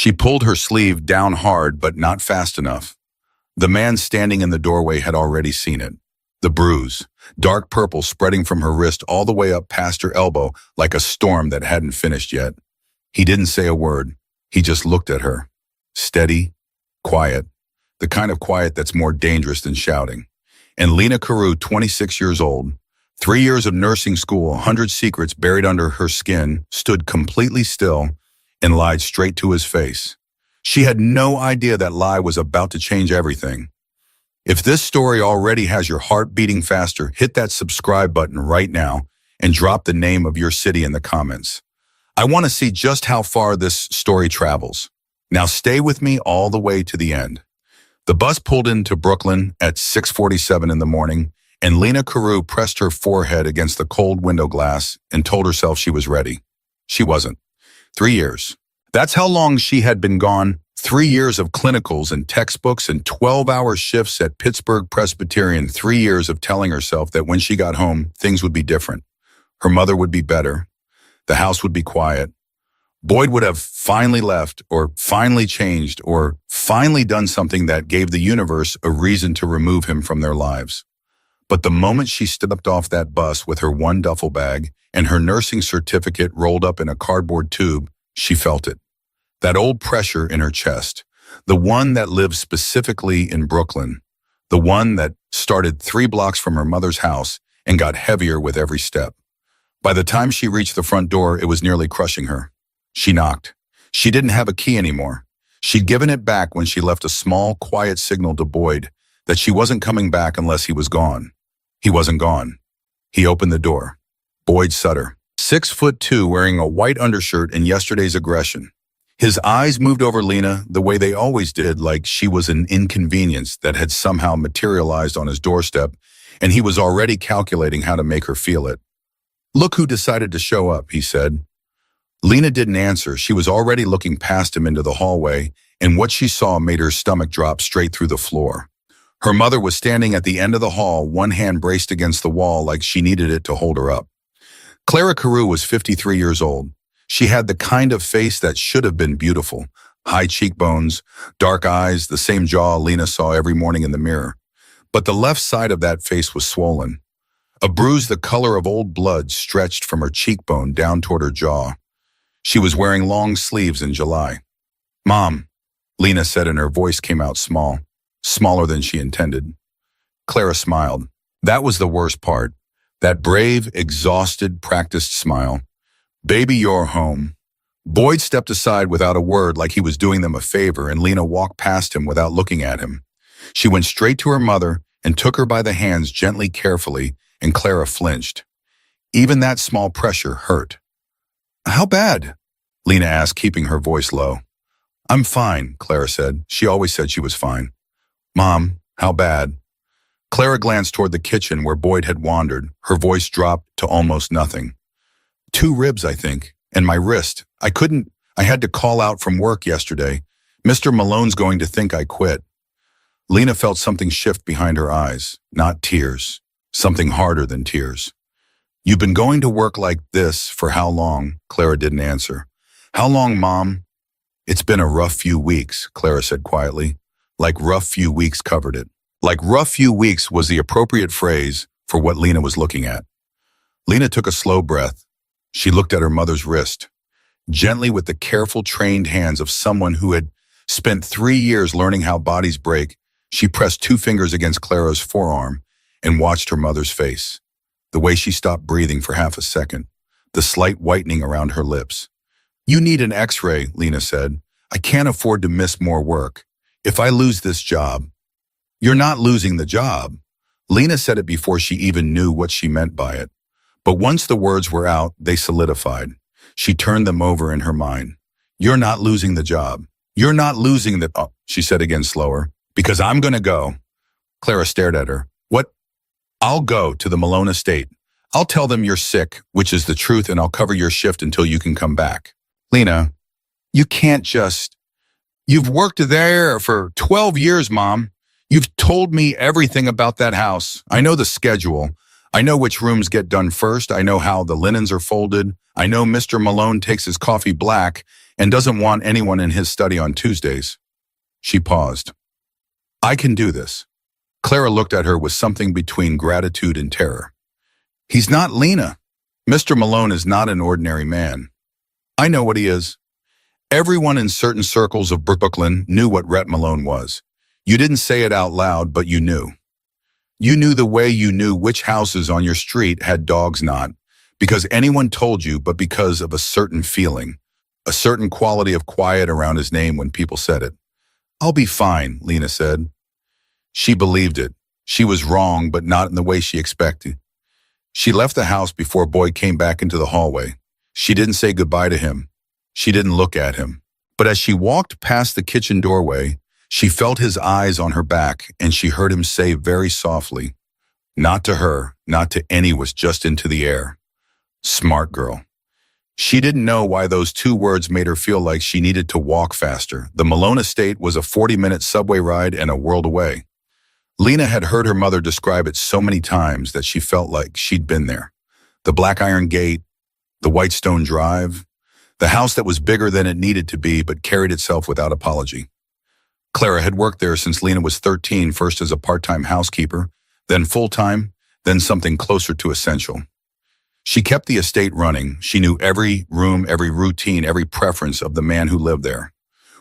She pulled her sleeve down hard, but not fast enough. The man standing in the doorway had already seen it. The bruise, dark purple spreading from her wrist all the way up past her elbow like a storm that hadn't finished yet. He didn't say a word. He just looked at her. Steady, quiet, the kind of quiet that's more dangerous than shouting. And Lena Carew, 26 years old, 3 years of nursing school, 100 secrets buried under her skin, stood completely still and lied straight to his face. She had no idea that lie was about to change everything. If this story already has your heart beating faster, hit that subscribe button right now and drop the name of your city in the comments. I want to see just how far this story travels. Now stay with me all the way to the end. The bus pulled into Brooklyn at 6:47 in the morning, and Lena Carew pressed her forehead against the cold window glass and told herself she was ready. She wasn't. 3 years. That's how long she had been gone. 3 years of clinicals and textbooks and 12-hour shifts at Pittsburgh Presbyterian. 3 years of telling herself that when she got home, things would be different. Her mother would be better. The house would be quiet. Boyd would have finally left, or finally changed, or finally done something that gave the universe a reason to remove him from their lives. But the moment she stepped off that bus with her one duffel bag and her nursing certificate rolled up in a cardboard tube, she felt it. That old pressure in her chest, the one that lived specifically in Brooklyn, the one that started 3 blocks from her mother's house and got heavier with every step. By the time she reached the front door, it was nearly crushing her. She knocked. She didn't have a key anymore. She'd given it back when she left a small, quiet signal to Boyd that she wasn't coming back unless he was gone. He wasn't gone. He opened the door. Boyd Sutter, 6'2", wearing a white undershirt and yesterday's aggression. His eyes moved over Lena the way they always did, like she was an inconvenience that had somehow materialized on his doorstep, and he was already calculating how to make her feel it. "Look who decided to show up," he said. Lena didn't answer. She was already looking past him into the hallway, and what she saw made her stomach drop straight through the floor. Her mother was standing at the end of the hall, one hand braced against the wall like she needed it to hold her up. Clara Carew was 53 years old. She had the kind of face that should have been beautiful. High cheekbones, dark eyes, the same jaw Lena saw every morning in the mirror. But the left side of that face was swollen. A bruise the color of old blood stretched from her cheekbone down toward her jaw. She was wearing long sleeves in July. "Mom," Lena said, and her voice came out small, smaller than she intended. Clara smiled. That was the worst part. That brave, exhausted, practiced smile. "Baby, you're home." Boyd stepped aside without a word, like he was doing them a favor, and Lena walked past him without looking at him. She went straight to her mother and took her by the hands gently, carefully, and Clara flinched. Even that small pressure hurt. "How bad?" Lena asked, keeping her voice low. "I'm fine," Clara said. She always said she was fine. "Mom, how bad?" Clara glanced toward the kitchen where Boyd had wandered. Her voice dropped to almost nothing. 2 ribs, I think, and my wrist. I had to call out from work yesterday. Mr. Malone's going to think I quit." Lena felt something shift behind her eyes. Not tears. Something harder than tears. "You've been going to work like this for how long?" Clara didn't answer. "How long, Mom?" "It's been a rough few weeks," Clara said quietly. Like rough few weeks covered it. Like rough few weeks was the appropriate phrase for what Lena was looking at. Lena took a slow breath. She looked at her mother's wrist. Gently, with the careful, trained hands of someone who had spent 3 years learning how bodies break, she pressed 2 fingers against Clara's forearm and watched her mother's face. The way she stopped breathing for half a second, the slight whitening around her lips. "You need an X-ray," Lena said. "I can't afford to miss more work. If I lose this job—" "You're not losing the job." Lena said it before she even knew what she meant by it. But once the words were out, they solidified. She turned them over in her mind. "You're not losing the job. You're not losing the—" "Oh," she said again slower. "Because I'm going to go." Clara stared at her. "What?" "I'll go to the Malone estate. I'll tell them you're sick, which is the truth, and I'll cover your shift until you can come back." "Lena, you can't just—" "You've worked there for 12 years, Mom. You've told me everything about that house. I know the schedule. I know which rooms get done first. I know how the linens are folded. I know Mr. Malone takes his coffee black, and doesn't want anyone in his study on Tuesdays. She paused. I can do this. Clara looked at her with something between gratitude and terror. He's not Lena. Mr. Malone is not an ordinary man. I know what he is. Everyone in certain circles of Brooklyn knew what Rhett Malone was. You didn't say it out loud, but you knew. You knew the way you knew which houses on your street had dogs not, because anyone told you, but because of a certain feeling, a certain quality of quiet around his name when people said it. I'll be fine, Lena said. She believed it. She was wrong, but not in the way she expected. She left the house before Boyd came back into the hallway. She didn't say goodbye to him. She didn't look at him. But as she walked past the kitchen doorway, she felt his eyes on her back, and she heard him say very softly, not to her, not to any, was just into the air. Smart girl. She didn't know why those two words made her feel like she needed to walk faster. The Malone estate was a 40-minute subway ride and a world away. Lena had heard her mother describe it so many times that she felt like she'd been there. The black iron gate, the white stone drive, the house that was bigger than it needed to be but carried itself without apology. Clara had worked there since Lena was 13, first as a part-time housekeeper, then full-time, then something closer to essential. She kept the estate running. She knew every room, every routine, every preference of the man who lived there.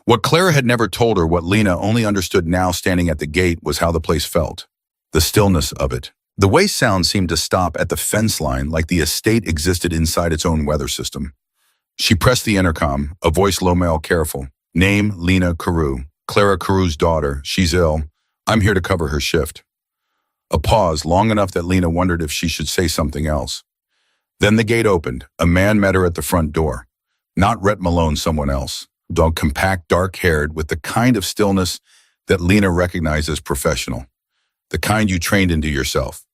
What Clara had never told her, what Lena only understood now standing at the gate, was how the place felt. The stillness of it. The way sound seemed to stop at the fence line, like the estate existed inside its own weather system. She pressed the intercom, a voice low male careful. Name, Lena Carew. Clara Carew's daughter. She's ill. I'm here to cover her shift. A pause, long enough that Lena wondered if she should say something else. Then the gate opened. A man met her at the front door. Not Rhett Malone, someone else. Dog, compact, dark-haired, with the kind of stillness that Lena recognized as professional. The kind you trained into yourself.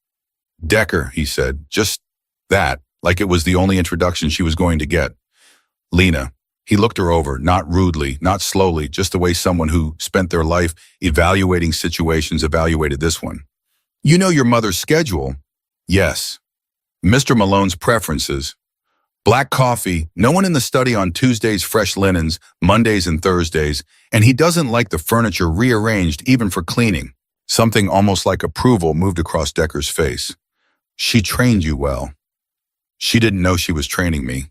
Decker, he said, just that, like it was the only introduction she was going to get. Lena. He looked her over, not rudely, not slowly, just the way someone who spent their life evaluating situations evaluated this one. You know your mother's schedule? Yes. Mr. Malone's preferences. Black coffee, no one in the study on Tuesdays, fresh linens, Mondays and Thursdays, and he doesn't like the furniture rearranged even for cleaning. Something almost like approval moved across Decker's face. She trained you well. She didn't know she was training me.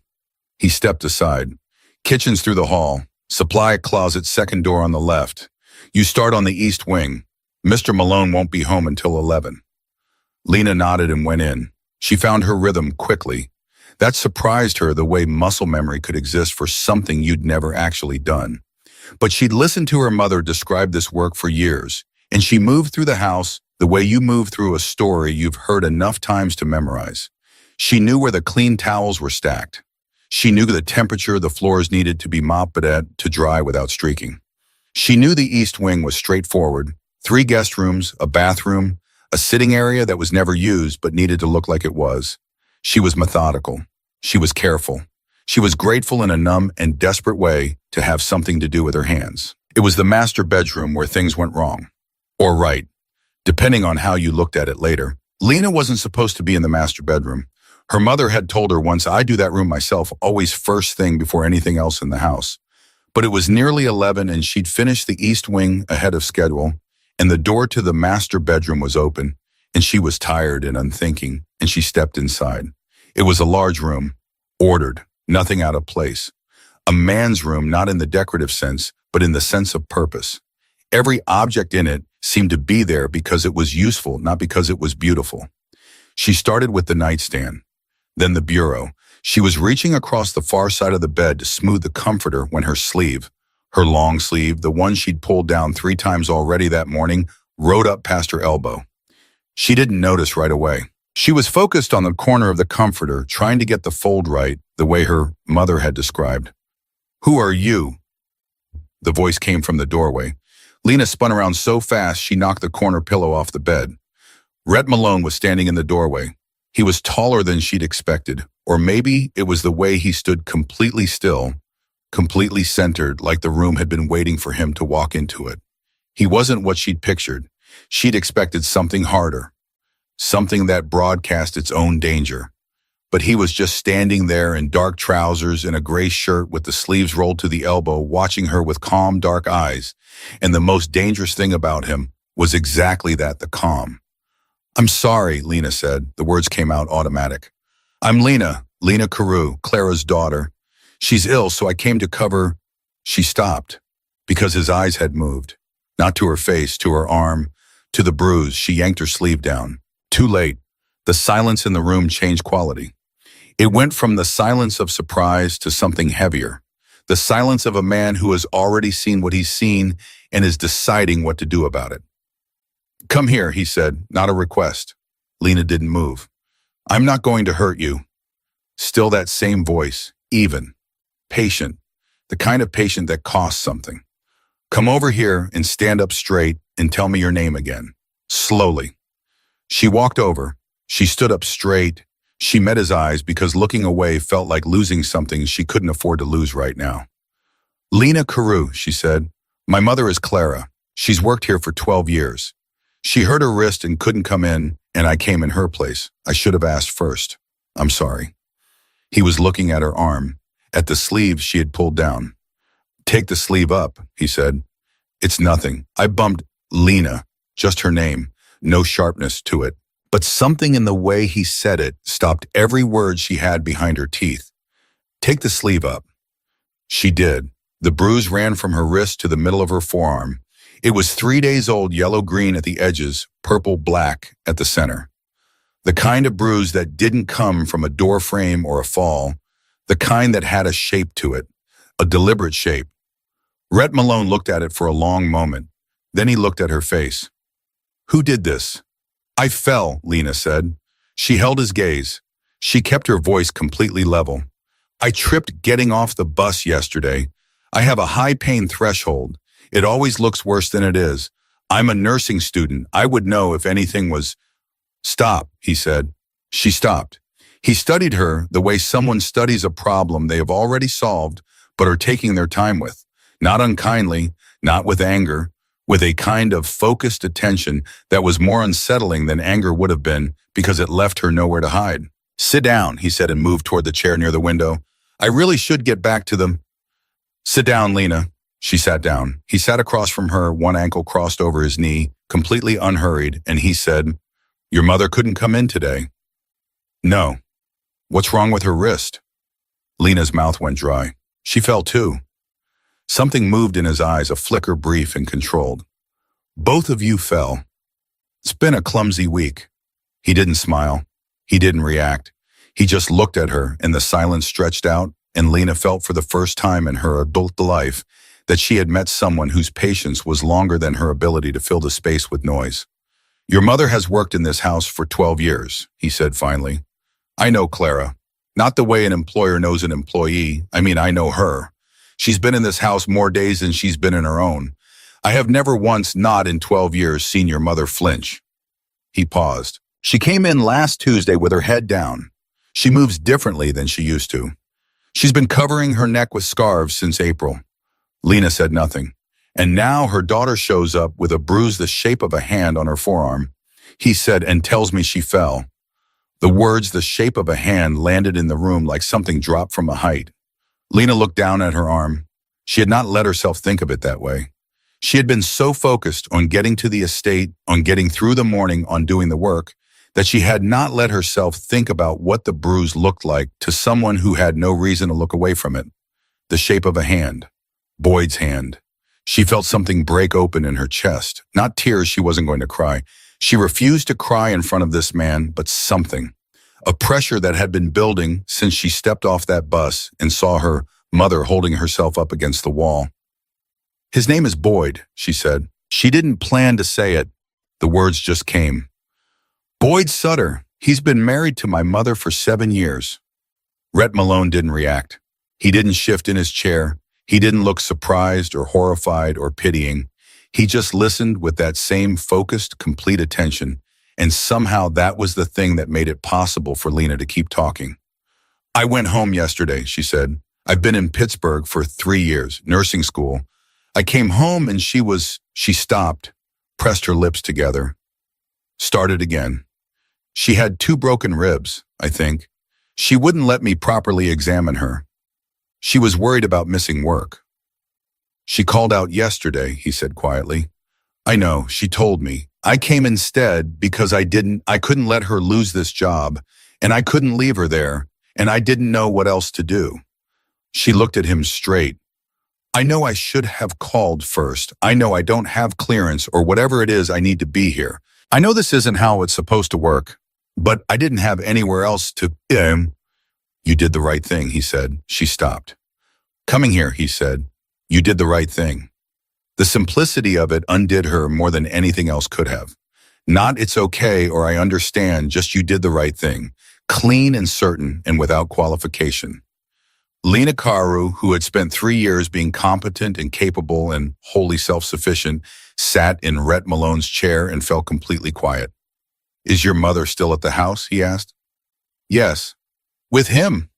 He stepped aside. Kitchen's through the hall. Supply closet, second door on the left. You start on the east wing. Mr. Malone won't be home until 11. Lena nodded and went in. She found her rhythm quickly. That surprised her, the way muscle memory could exist for something you'd never actually done. But she'd listened to her mother describe this work for years, and she moved through the house the way you move through a story you've heard enough times to memorize. She knew where the clean towels were stacked. She knew the temperature the floors needed to be mopped at to dry without streaking. She knew the east wing was straightforward. 3 guest rooms, a bathroom, a sitting area that was never used but needed to look like it was. She was methodical. She was careful. She was grateful in a numb and desperate way to have something to do with her hands. It was the master bedroom where things went wrong. Or right, depending on how you looked at it later. Lena wasn't supposed to be in the master bedroom. Her mother had told her once, I do that room myself, always first thing before anything else in the house. But it was nearly 11 and she'd finished the east wing ahead of schedule, and the door to the master bedroom was open, and she was tired and unthinking, and she stepped inside. It was a large room, ordered, nothing out of place. A man's room, not in the decorative sense, but in the sense of purpose. Every object in it seemed to be there because it was useful, not because it was beautiful. She started with the nightstand, then the bureau. She was reaching across the far side of the bed to smooth the comforter when her sleeve, her long sleeve, the one she'd pulled down 3 times already that morning, rode up past her elbow. She didn't notice right away. She was focused on the corner of the comforter, trying to get the fold right, the way her mother had described. Who are you? The voice came from the doorway. Lena spun around so fast she knocked the corner pillow off the bed. Rhett Malone was standing in the doorway. He was taller than she'd expected, or maybe it was the way he stood completely still, completely centered, like the room had been waiting for him to walk into it. He wasn't what she'd pictured. She'd expected something harder, something that broadcast its own danger. but he was just standing there in dark trousers and a gray shirt with the sleeves rolled to the elbow, watching her with calm, dark eyes. And the most dangerous thing about him was exactly that, the calm. "I'm sorry," Lena said. The words came out automatic. "I'm Lena Carew, Clara's daughter. She's ill, so I came to cover—" She stopped because his eyes had moved. Not to her face, to her arm, to the bruise. She yanked her sleeve down. Too late. The silence in the room changed quality. It went from the silence of surprise to something heavier. The silence of a man who has already seen what he's seen and is deciding what to do about it. "Come here," he said, not a request. Lena didn't move. "I'm not going to hurt you." Still that same voice, even, patient, the kind of patient that costs something. "Come over here and stand up straight and tell me your name again." Slowly. She walked over. She stood up straight. She met his eyes because looking away felt like losing something she couldn't afford to lose right now. "Lena Carew," she said. "My mother is Clara. She's worked here for 12 years. She hurt her wrist and couldn't come in, and I came in her place. I should have asked first. I'm sorry." He was looking at her arm, at the sleeve she had pulled down. "Take the sleeve up," he said. "It's nothing. I bumped Lena, just her name, no sharpness to it." But something in the way he said it stopped every word she had behind her teeth. "Take the sleeve up." She did. The bruise ran from her wrist to the middle of her forearm. It was 3 days old, yellow-green at the edges, purple-black at the center. The kind of bruise that didn't come from a door frame or a fall, the kind that had a shape to it, a deliberate shape. Rhett Malone looked at it for a long moment. Then he looked at her face. "Who did this?" "I fell," Lena said. She held his gaze. She kept her voice completely level. "I tripped getting off the bus yesterday. I have a high pain threshold. It always looks worse than it is. I'm a nursing student. I would know if anything was—" "Stop," he said. She stopped. He studied her the way someone studies a problem they have already solved but are taking their time with. Not unkindly, not with anger, with a kind of focused attention that was more unsettling than anger would have been because it left her nowhere to hide. "Sit down," he said and moved toward the chair near the window. "I really should get back to them." "Sit down, Lena." She sat down. He sat across from her, one ankle crossed over his knee, completely unhurried, and he said, "Your mother couldn't come in today." "No." "What's wrong with her wrist?" Lena's mouth went dry. She fell too. Something moved in his eyes, a flicker brief and controlled. "Both of you fell. It's been a clumsy week." He didn't smile. He didn't react. He just looked at her, and the silence stretched out, and Lena felt for the first time in her adult life that she had met someone whose patience was longer than her ability to fill the space with noise. "Your mother has worked in this house for 12 years, he said finally. "I know Clara. Not the way an employer knows an employee. I mean, I know her. She's been in this house more days than she's been in her own. I have never once, not in 12 years, seen your mother flinch." He paused. "She came in last Tuesday with her head down. She moves differently than she used to. She's been covering her neck with scarves since April." Lena said nothing. "And now her daughter shows up with a bruise the shape of a hand on her forearm," he said, "and tells me she fell." The words, "the shape of a hand," landed in the room like something dropped from a height. Lena looked down at her arm. She had not let herself think of it that way. She had been so focused on getting to the estate, on getting through the morning, on doing the work, that she had not let herself think about what the bruise looked like to someone who had no reason to look away from it. The shape of a hand. Boyd's hand. She felt something break open in her chest. Not tears, she wasn't going to cry. She refused to cry in front of this man, but something. A pressure that had been building since she stepped off that bus and saw her mother holding herself up against the wall. "His name is Boyd," she said. She didn't plan to say it. The words just came. "Boyd Sutter. He's been married to my mother for 7 years. Rhett Malone didn't react. He didn't shift in his chair. He didn't look surprised or horrified or pitying. He just listened with that same focused, complete attention, and somehow that was the thing that made it possible for Lena to keep talking. "I went home yesterday," she said. "I've been in Pittsburgh for 3 years, nursing school. I came home and she stopped, pressed her lips together, started again. She had 2 broken ribs, I think. She wouldn't let me properly examine her. She was worried about missing work. She called out yesterday, he said quietly. I know, she told me. I came instead because I couldn't let her lose this job, and I couldn't leave her there, and I didn't know what else to do. She looked at him straight. I know I should have called first. I know I don't have clearance or whatever it is I need to be here. I know this isn't how it's supposed to work, but I didn't have anywhere else to. You did the right thing, he said. She stopped. Coming here, he said. You did the right thing. The simplicity of it undid her more than anything else could have. Not it's okay or I understand, just you did the right thing. Clean and certain and without qualification. Lena Karu, who had spent 3 years being competent and capable and wholly self-sufficient, sat in Rhett Malone's chair and felt completely quiet. Is your mother still at the house? He asked. Yes. With him?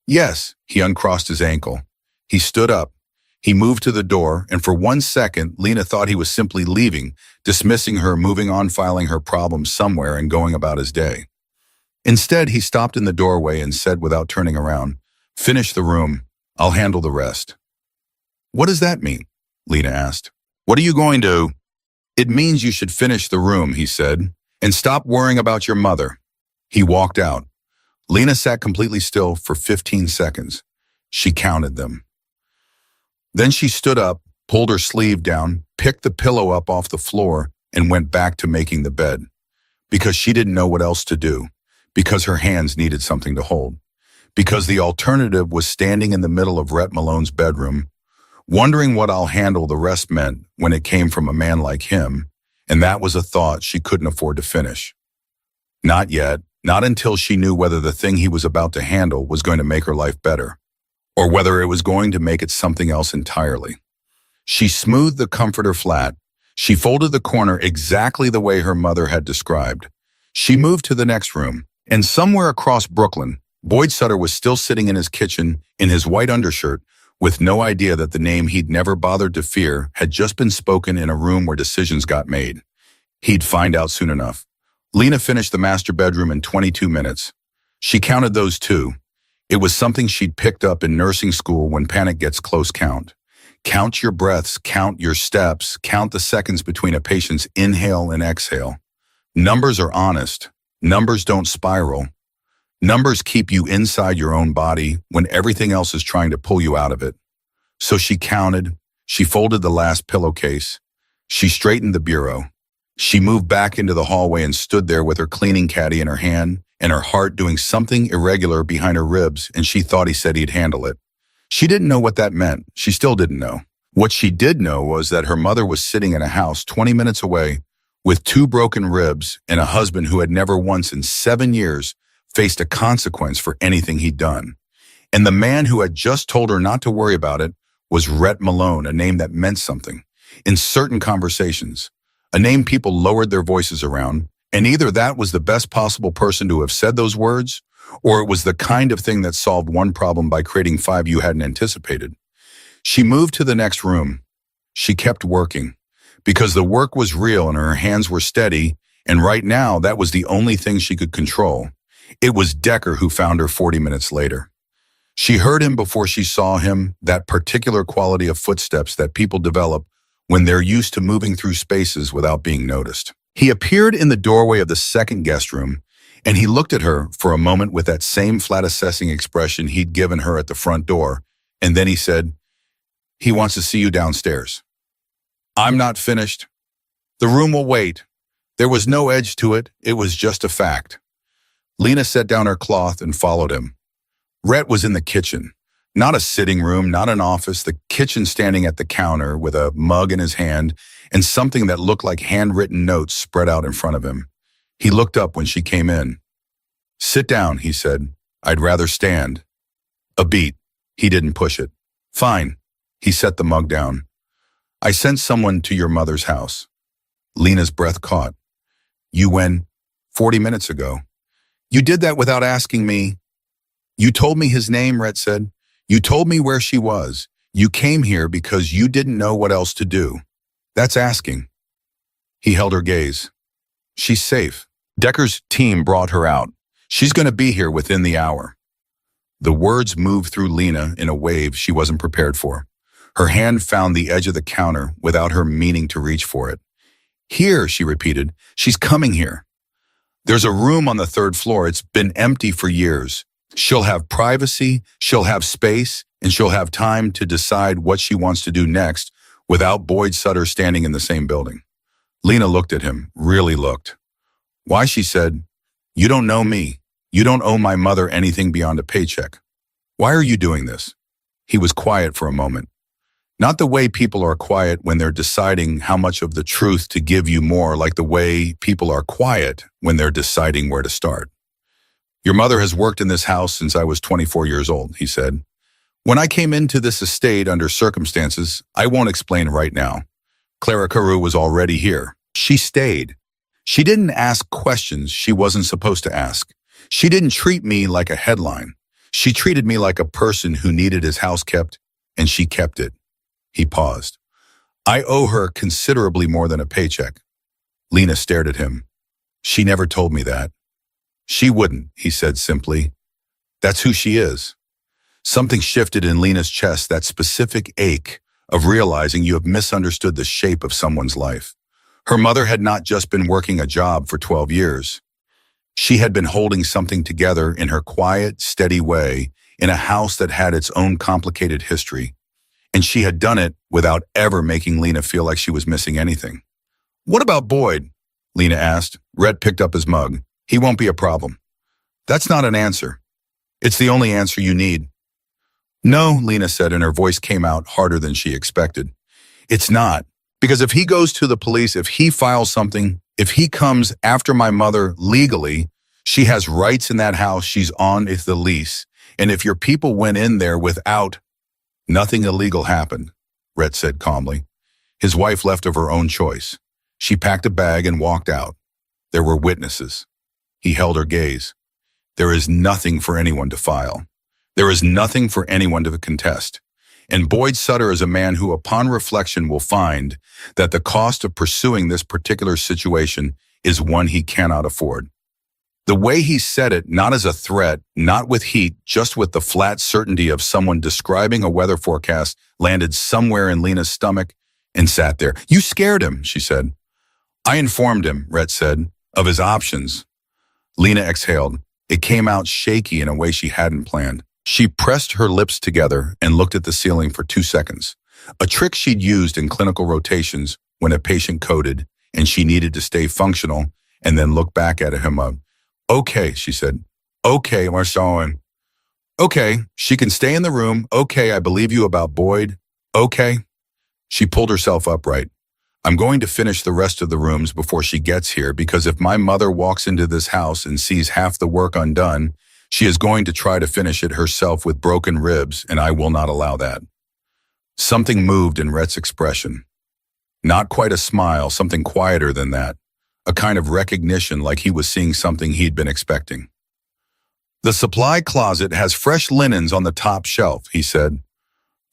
Yes. He uncrossed his ankle. He stood up. He moved to the door, and for 1 second, Lena thought he was simply leaving, dismissing her, moving on, filing her problems somewhere, and going about his day. Instead, he stopped in the doorway and said without turning around, Finish the room. I'll handle the rest. What does that mean? Lena asked. What are you going to? It means you should finish the room, he said, and stop worrying about your mother. He walked out. Lena sat completely still for 15 seconds. She counted them. Then she stood up, pulled her sleeve down, picked the pillow up off the floor, and went back to making the bed. Because she didn't know what else to do. Because her hands needed something to hold. Because the alternative was standing in the middle of Rhett Malone's bedroom, wondering what I'll handle the rest meant when it came from a man like him, and that was a thought she couldn't afford to finish. Not yet, not until she knew whether the thing he was about to handle was going to make her life better, or whether it was going to make it something else entirely. She smoothed the comforter flat. She folded the corner exactly the way her mother had described. She moved to the next room, and somewhere across Brooklyn, Boyd Sutter was still sitting in his kitchen in his white undershirt with no idea that the name he'd never bothered to fear had just been spoken in a room where decisions got made. He'd find out soon enough. Lena finished the master bedroom in 22 minutes. She counted those too. It was something she'd picked up in nursing school when panic gets close count. Count your breaths, count your steps, count the seconds between a patient's inhale and exhale. Numbers are honest. Numbers don't spiral. Numbers keep you inside your own body when everything else is trying to pull you out of it. So she counted. She folded the last pillowcase. She straightened the bureau. She moved back into the hallway and stood there with her cleaning caddy in her hand and her heart doing something irregular behind her ribs, and she thought he said he'd handle it. She didn't know what that meant. She still didn't know. What she did know was that her mother was sitting in a house 20 minutes away with 2 broken ribs and a husband who had never once in 7 years faced a consequence for anything he'd done. And the man who had just told her not to worry about it was Rhett Malone, a name that meant something. In certain conversations, a name people lowered their voices around, and either that was the best possible person to have said those words, or it was the kind of thing that solved one problem by creating 5 you hadn't anticipated. She moved to the next room. She kept working, because the work was real and her hands were steady, and right now that was the only thing she could control. It was Decker who found her 40 minutes later. She heard him before she saw him, that particular quality of footsteps that people develop when they're used to moving through spaces without being noticed. He appeared in the doorway of the second guest room, and he looked at her for a moment with that same flat assessing expression he'd given her at the front door, and then he said, "He wants to see you downstairs." "I'm not finished. The room will wait." There was no edge to it. It was just a fact. Lena set down her cloth and followed him. Rhett was in the kitchen. Not a sitting room, not an office, the kitchen standing at the counter with a mug in his hand and something that looked like handwritten notes spread out in front of him. He looked up when she came in. "Sit down," he said. "I'd rather stand." A beat. He didn't push it. "Fine." He set the mug down. "I sent someone to your mother's house." Lena's breath caught. "You went 40 minutes ago. You did that without asking me." "You told me his name," Rhett said. "You told me where she was. You came here because you didn't know what else to do. That's asking." He held her gaze. "She's safe. Decker's team brought her out. She's going to be here within the hour." The words moved through Lena in a wave she wasn't prepared for. Her hand found the edge of the counter without her meaning to reach for it. Here, she repeated. She's coming here. There's a room on the third floor. It's been empty for years. She'll have privacy, she'll have space, and she'll have time to decide what she wants to do next without Boyd Sutter standing in the same building. Lena looked at him, really looked. Why, she said, you don't know me. You don't owe my mother anything beyond a paycheck. Why are you doing this? He was quiet for a moment. Not the way people are quiet when they're deciding how much of the truth to give you more, like the way people are quiet when they're deciding where to start. Your mother has worked in this house since I was 24 years old, he said. When I came into this estate under circumstances I won't explain right now, Clara Carew was already here. She stayed. She didn't ask questions she wasn't supposed to ask. She didn't treat me like a headline. She treated me like a person who needed his house kept, and she kept it. He paused. I owe her considerably more than a paycheck. Lena stared at him. She never told me that. She wouldn't, he said simply. That's who she is. Something shifted in Lena's chest, that specific ache of realizing you have misunderstood the shape of someone's life. Her mother had not just been working a job for 12 years. She had been holding something together in her quiet, steady way in a house that had its own complicated history. And she had done it without ever making Lena feel like she was missing anything. What about Boyd? Lena asked. Rhett picked up his mug. He won't be a problem. That's not an answer. It's the only answer you need. No, Lena said, and her voice came out harder than she expected. It's not. Because if he goes to the police, if he files something, if he comes after my mother legally, she has rights in that house she's on if the lease. And if your people went in there without, nothing illegal happened, Rhett said calmly. His wife left of her own choice. She packed a bag and walked out. There were witnesses. He held her gaze. There is nothing for anyone to file. There is nothing for anyone to contest. And Boyd Sutter is a man who, upon reflection, will find that the cost of pursuing this particular situation is one he cannot afford. The way he said it, not as a threat, not with heat, just with the flat certainty of someone describing a weather forecast, landed somewhere in Lena's stomach and sat there. You scared him, she said. I informed him, Rhett said, of his options. Lena exhaled. It came out shaky in a way she hadn't planned. She pressed her lips together and looked at the ceiling for 2 seconds, a trick she'd used in clinical rotations when a patient coded and she needed to stay functional and then look back at him. Okay, she said. Okay, we're showing. Okay, she can stay in the room. Okay, I believe you about Boyd. Okay. She pulled herself upright. I'm going to finish the rest of the rooms before she gets here because if my mother walks into this house and sees half the work undone, she is going to try to finish it herself with broken ribs, and I will not allow that. Something moved in Rhett's expression. Not quite a smile, something quieter than that. A kind of recognition like he was seeing something he'd been expecting. The supply closet has fresh linens on the top shelf, he said.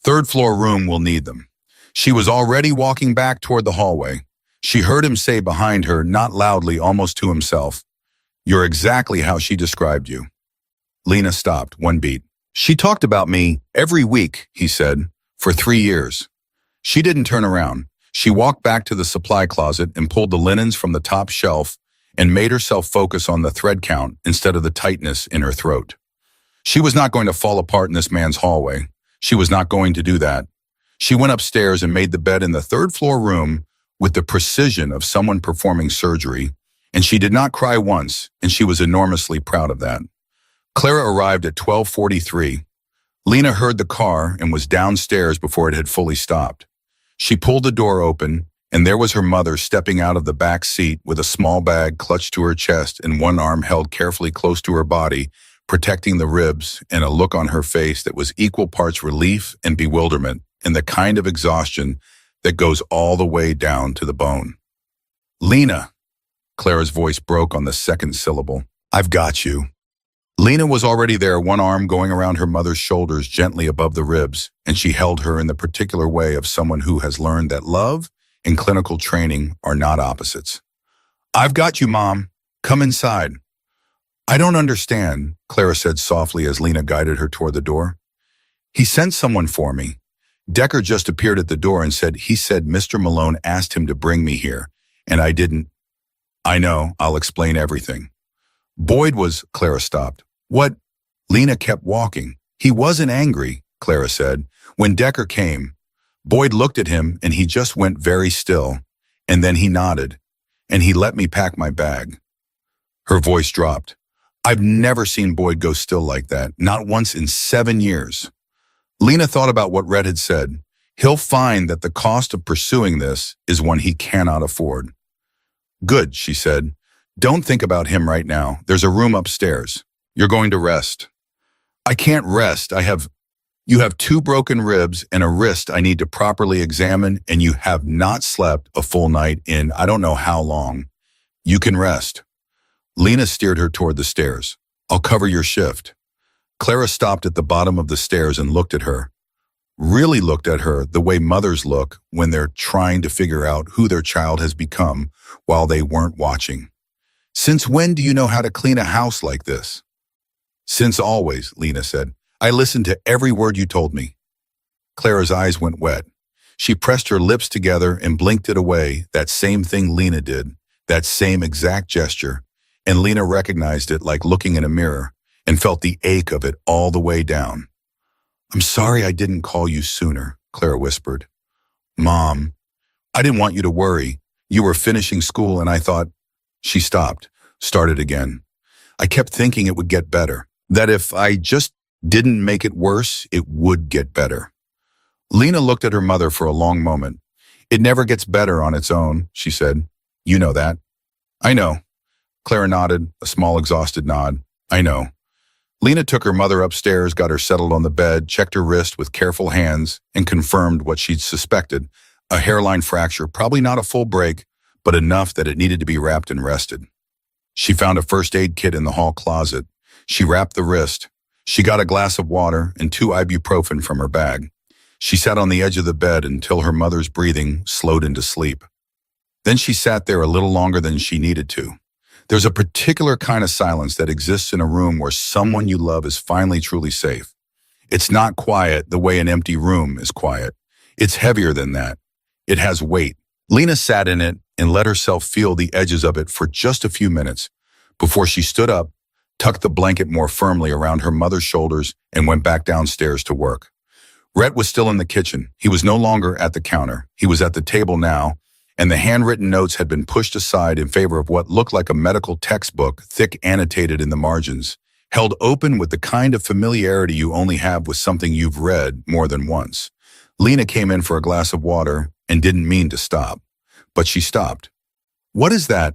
Third floor room will need them. She was already walking back toward the hallway. She heard him say behind her, not loudly, almost to himself, You're exactly how she described you. Lena stopped, one beat. She talked about me every week, he said, for 3 years. She didn't turn around. She walked back to the supply closet and pulled the linens from the top shelf and made herself focus on the thread count instead of the tightness in her throat. She was not going to fall apart in this man's hallway. She was not going to do that. She went upstairs and made the bed in the third floor room with the precision of someone performing surgery, and she did not cry once, and she was enormously proud of that. Clara arrived at 12:43. Lena heard the car and was downstairs before it had fully stopped. She pulled the door open, and there was her mother stepping out of the back seat with a small bag clutched to her chest and one arm held carefully close to her body, protecting the ribs, and a look on her face that was equal parts relief and bewilderment and the kind of exhaustion that goes all the way down to the bone. Lena, Clara's voice broke on the second syllable. I've got you. Lena was already there, one arm going around her mother's shoulders gently above the ribs, and she held her in the particular way of someone who has learned that love and clinical training are not opposites. I've got you, Mom. Come inside. I don't understand, Clara said softly as Lena guided her toward the door. He sent someone for me. Decker just appeared at the door and said Mr. Malone asked him to bring me here, and I didn't. I know, I'll explain everything. Clara stopped. What? Lena kept walking. He wasn't angry, Clara said. When Decker came, Boyd looked at him and he just went very still, and then he nodded, and he let me pack my bag. Her voice dropped. I've never seen Boyd go still like that, not once in 7 years. Lena thought about what Red had said. He'll find that the cost of pursuing this is one he cannot afford. Good, she said. Don't think about him right now. There's a room upstairs. You're going to rest. I can't rest. You have 2 broken ribs and a wrist I need to properly examine, and you have not slept a full night in I don't know how long. You can rest. Lena steered her toward the stairs. I'll cover your shift. Clara stopped at the bottom of the stairs and looked at her. Really looked at her the way mothers look when they're trying to figure out who their child has become while they weren't watching. Since when do you know how to clean a house like this? Since always, Lena said. I listened to every word you told me. Clara's eyes went wet. She pressed her lips together and blinked it away, that same thing Lena did, that same exact gesture, and Lena recognized it like looking in a mirror and felt the ache of it all the way down. I'm sorry I didn't call you sooner, Clara whispered. Mom, I didn't want you to worry. You were finishing school and I thought. She stopped, started again. I kept thinking it would get better, that if I just didn't make it worse, it would get better. Lena looked at her mother for a long moment. It never gets better on its own, she said. You know that. I know. Clara nodded, a small exhausted nod. I know. Lena took her mother upstairs, got her settled on the bed, checked her wrist with careful hands, and confirmed what she'd suspected, a hairline fracture, probably not a full break, but enough that it needed to be wrapped and rested. She found a first aid kit in the hall closet. She wrapped the wrist. She got a glass of water and 2 ibuprofen from her bag. She sat on the edge of the bed until her mother's breathing slowed into sleep. Then she sat there a little longer than she needed to. There's a particular kind of silence that exists in a room where someone you love is finally truly safe. It's not quiet the way an empty room is quiet. It's heavier than that. It has weight. Lena sat in it and let herself feel the edges of it for just a few minutes before she stood up, tucked the blanket more firmly around her mother's shoulders, and went back downstairs to work. Rhett was still in the kitchen. He was no longer at the counter. He was at the table now, and the handwritten notes had been pushed aside in favor of what looked like a medical textbook, thick annotated in the margins, held open with the kind of familiarity you only have with something you've read more than once. Lena came in for a glass of water and didn't mean to stop, but she stopped. What is that?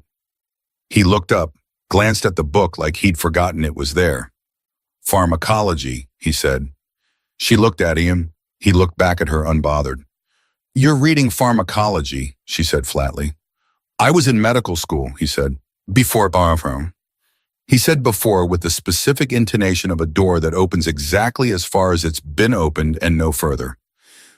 He looked up, glanced at the book like he'd forgotten it was there. Pharmacology, he said. She looked at him. He looked back at her unbothered. You're reading pharmacology, she said flatly. I was in medical school, he said. Before. He said before with the specific intonation of a door that opens exactly as far as it's been opened and no further.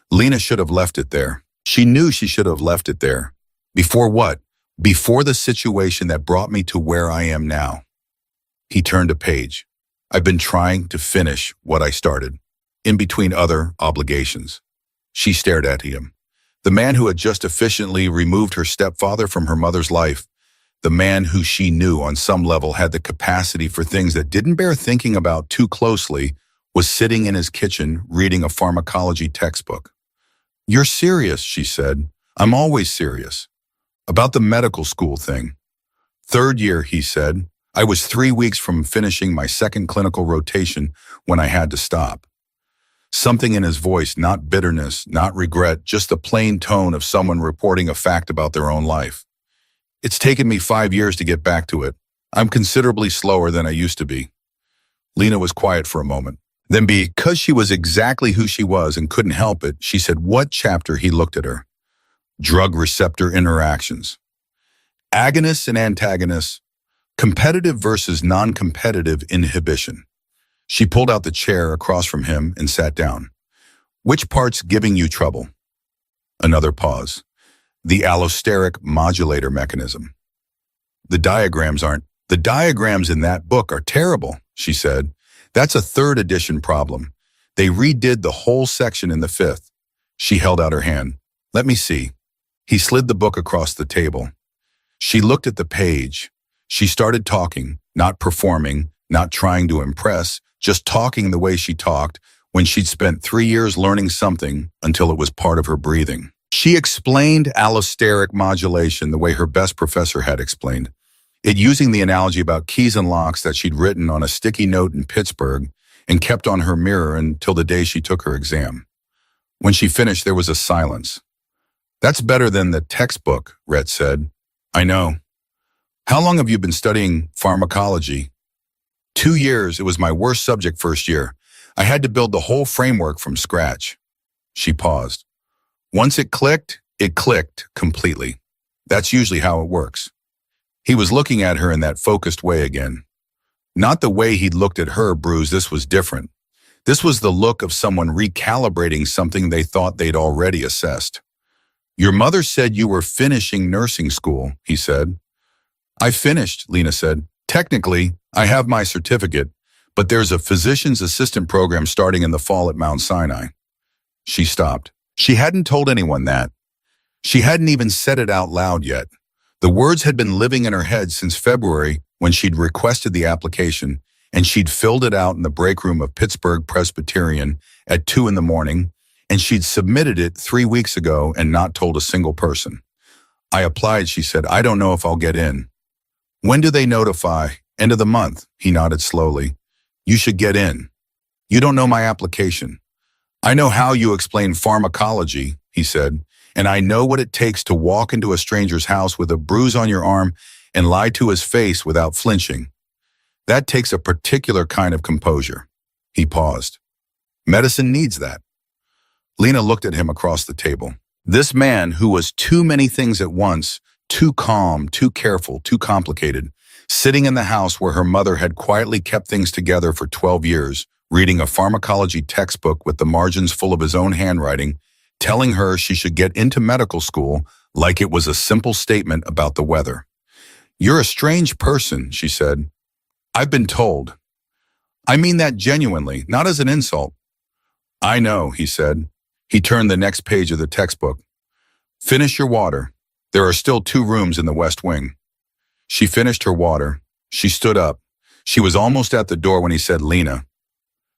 Lena should have left it there. She knew she should have left it there. Before what? Before the situation that brought me to where I am now. He turned a page. I've been trying to finish what I started, in between other obligations. She stared at him. The man who had just efficiently removed her stepfather from her mother's life, the man who she knew on some level had the capacity for things that didn't bear thinking about too closely, was sitting in his kitchen reading a pharmacology textbook. You're serious, she said. I'm always serious. About the medical school thing. 3rd year, he said. I was 3 weeks from finishing my 2nd clinical rotation when I had to stop. Something in his voice, not bitterness, not regret, just the plain tone of someone reporting a fact about their own life. It's taken me 5 years to get back to it. I'm considerably slower than I used to be. Lena was quiet for a moment. Then, because she was exactly who she was and couldn't help it, she said, what chapter? He looked at her. Drug receptor interactions. Agonists and antagonists. Competitive versus non-competitive inhibition. She pulled out the chair across from him and sat down. Which part's giving you trouble? Another pause. The allosteric modulator mechanism. The diagrams aren't. The diagrams in that book are terrible, she said. That's a third edition problem. They redid the whole section in the fifth. She held out her hand. Let me see. He slid the book across the table. She looked at the page. She started talking, not performing, not trying to impress, just talking the way she talked when she'd spent 3 years learning something until it was part of her breathing. She explained allosteric modulation the way her best professor had explained it, using the analogy about keys and locks that she'd written on a sticky note in Pittsburgh and kept on her mirror until the day she took her exam. When she finished, there was a silence. That's better than the textbook, Rhett said. I know. How long have you been studying pharmacology? 2 years. It was my worst subject first year. I had to build the whole framework from scratch. She paused. Once it clicked completely. That's usually how it works. He was looking at her in that focused way again. Not the way he'd looked at her, Bruce. This was different. This was the look of someone recalibrating something they thought they'd already assessed. Your mother said you were finishing nursing school, he said. I finished, Lena said. Technically, I have my certificate, but there's a physician's assistant program starting in the fall at Mount Sinai. She stopped. She hadn't told anyone that. She hadn't even said it out loud yet. The words had been living in her head since February when she'd requested the application, and she'd filled it out in the break room of Pittsburgh Presbyterian at 2 a.m, and she'd submitted it 3 weeks ago and not told a single person. I applied, she said. I don't know if I'll get in. When do they notify? End of the month, he nodded slowly. You should get in. You don't know my application. I know how you explain pharmacology, he said, and I know what it takes to walk into a stranger's house with a bruise on your arm and lie to his face without flinching. That takes a particular kind of composure. He paused. Medicine needs that. Lena looked at him across the table. This man who was too many things at once, too calm, too careful, too complicated, sitting in the house where her mother had quietly kept things together for 12 years, reading a pharmacology textbook with the margins full of his own handwriting, telling her she should get into medical school like it was a simple statement about the weather. You're a strange person, she said. I've been told. I mean that genuinely, not as an insult. I know, he said. He turned the next page of the textbook. Finish your water. There are still 2 rooms in the West Wing. She finished her water. She stood up. She was almost at the door when he said, Lena.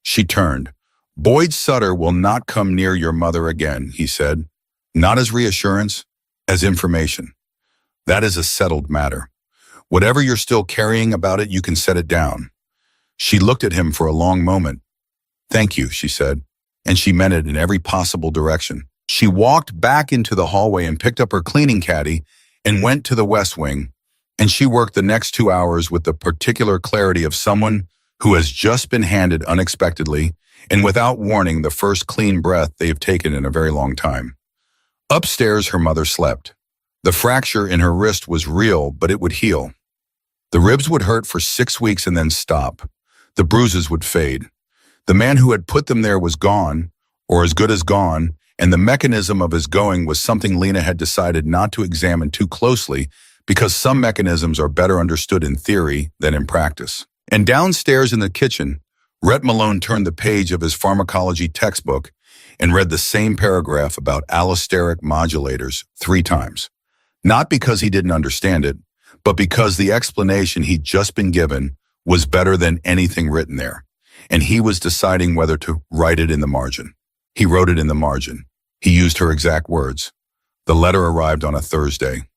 She turned. Boyd Sutter will not come near your mother again, he said. Not as reassurance, as information. That is a settled matter. Whatever you're still carrying about it, you can set it down. She looked at him for a long moment. Thank you, she said, and she meant it in every possible direction. She walked back into the hallway and picked up her cleaning caddy and went to the West Wing, and she worked the next 2 hours with the particular clarity of someone who has just been handed unexpectedly and without warning the first clean breath they have taken in a very long time. Upstairs, her mother slept. The fracture in her wrist was real, but it would heal. The ribs would hurt for 6 weeks and then stop. The bruises would fade. The man who had put them there was gone, or as good as gone, and the mechanism of his going was something Lena had decided not to examine too closely because some mechanisms are better understood in theory than in practice. And downstairs in the kitchen, Rhett Malone turned the page of his pharmacology textbook and read the same paragraph about allosteric modulators 3 times. Not because he didn't understand it, but because the explanation he'd just been given was better than anything written there, and he was deciding whether to write it in the margin. He wrote it in the margin. He used her exact words. The letter arrived on a Thursday.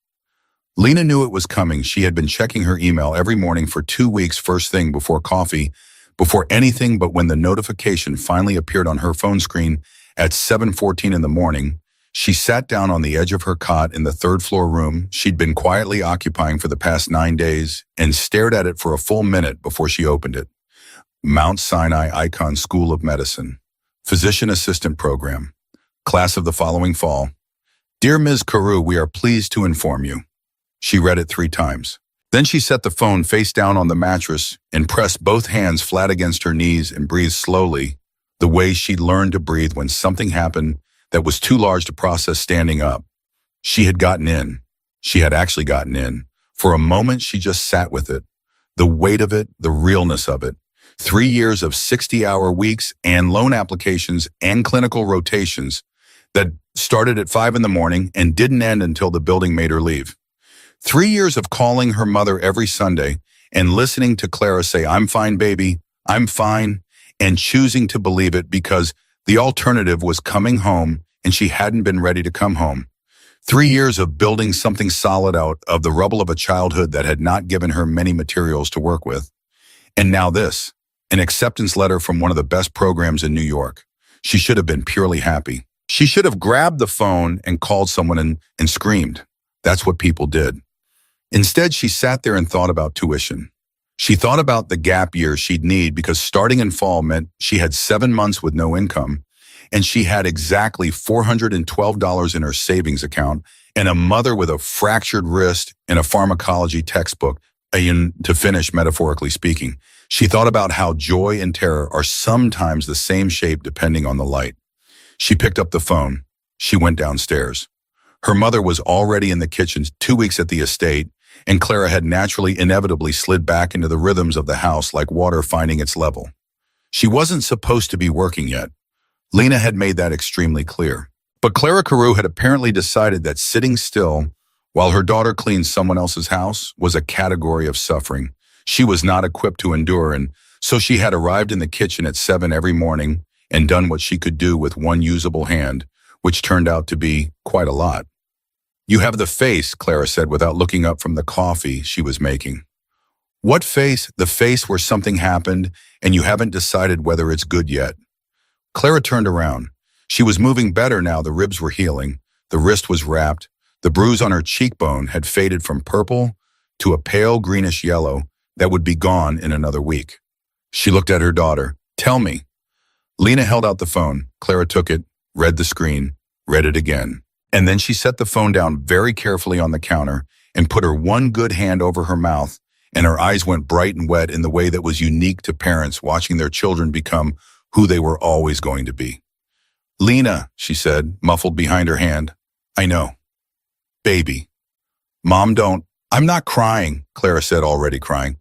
Lena knew it was coming. She had been checking her email every morning for 2 weeks first thing before coffee, before anything, but when the notification finally appeared on her phone screen at 7:14 in the morning, she sat down on the edge of her cot in the 3rd floor room she'd been quietly occupying for the past 9 days and stared at it for a full minute before she opened it. Mount Sinai Icon School of Medicine, Physician Assistant Program, class of the following fall. Dear Ms. Carew, we are pleased to inform you. She read it 3 times. Then she set the phone face down on the mattress and pressed both hands flat against her knees and breathed slowly, the way she'd learned to breathe when something happened that was too large to process standing up. She had gotten in. She had actually gotten in. For a moment, she just sat with it, The weight of it, the realness of it. 3 years of 60-hour weeks and loan applications and clinical rotations that started at 5 in the morning and didn't end until the building made her leave. 3 years of calling her mother every Sunday and listening to Clara say, "I'm fine, baby, I'm fine," and choosing to believe it because the alternative was coming home and she hadn't been ready to come home. 3 years of building something solid out of the rubble of a childhood that had not given her many materials to work with. And now this, an acceptance letter from one of the best programs in New York. She should have been purely happy. She should have grabbed the phone and called someone and screamed. That's what people did. Instead, she sat there and thought about tuition. She thought about the gap year she'd need because starting in fall meant she had 7 months with no income, and she had exactly $412 in her savings account, and a mother with a fractured wrist and a pharmacology textbook, to finish, metaphorically speaking. She thought about how joy and terror are sometimes the same shape depending on the light. She picked up the phone. She went downstairs. Her mother was already in the kitchen 2 weeks at the estate, and Clara had naturally, inevitably slid back into the rhythms of the house like water finding its level. She wasn't supposed to be working yet. Lena had made that extremely clear. But Clara Carew had apparently decided that sitting still while her daughter cleaned someone else's house was a category of suffering she was not equipped to endure, and so she had arrived in the kitchen at 7 every morning and done what she could do with one usable hand, which turned out to be quite a lot. "You have the face," Clara said without looking up from the coffee she was making. "What face?" "The face where something happened and you haven't decided whether it's good yet." Clara turned around. She was moving better now. The ribs were healing. The wrist was wrapped. The bruise on her cheekbone had faded from purple to a pale greenish yellow that would be gone in another week. She looked at her daughter. "Tell me." Lena held out the phone. Clara took it, read the screen, read it again. And then she set the phone down very carefully on the counter and put her one good hand over her mouth, and her eyes went bright and wet in the way that was unique to parents watching their children become who they were always going to be. "Lena," she said, muffled behind her hand. "I know. Baby." "Mom, don't." "I'm not crying," Clara said, already crying.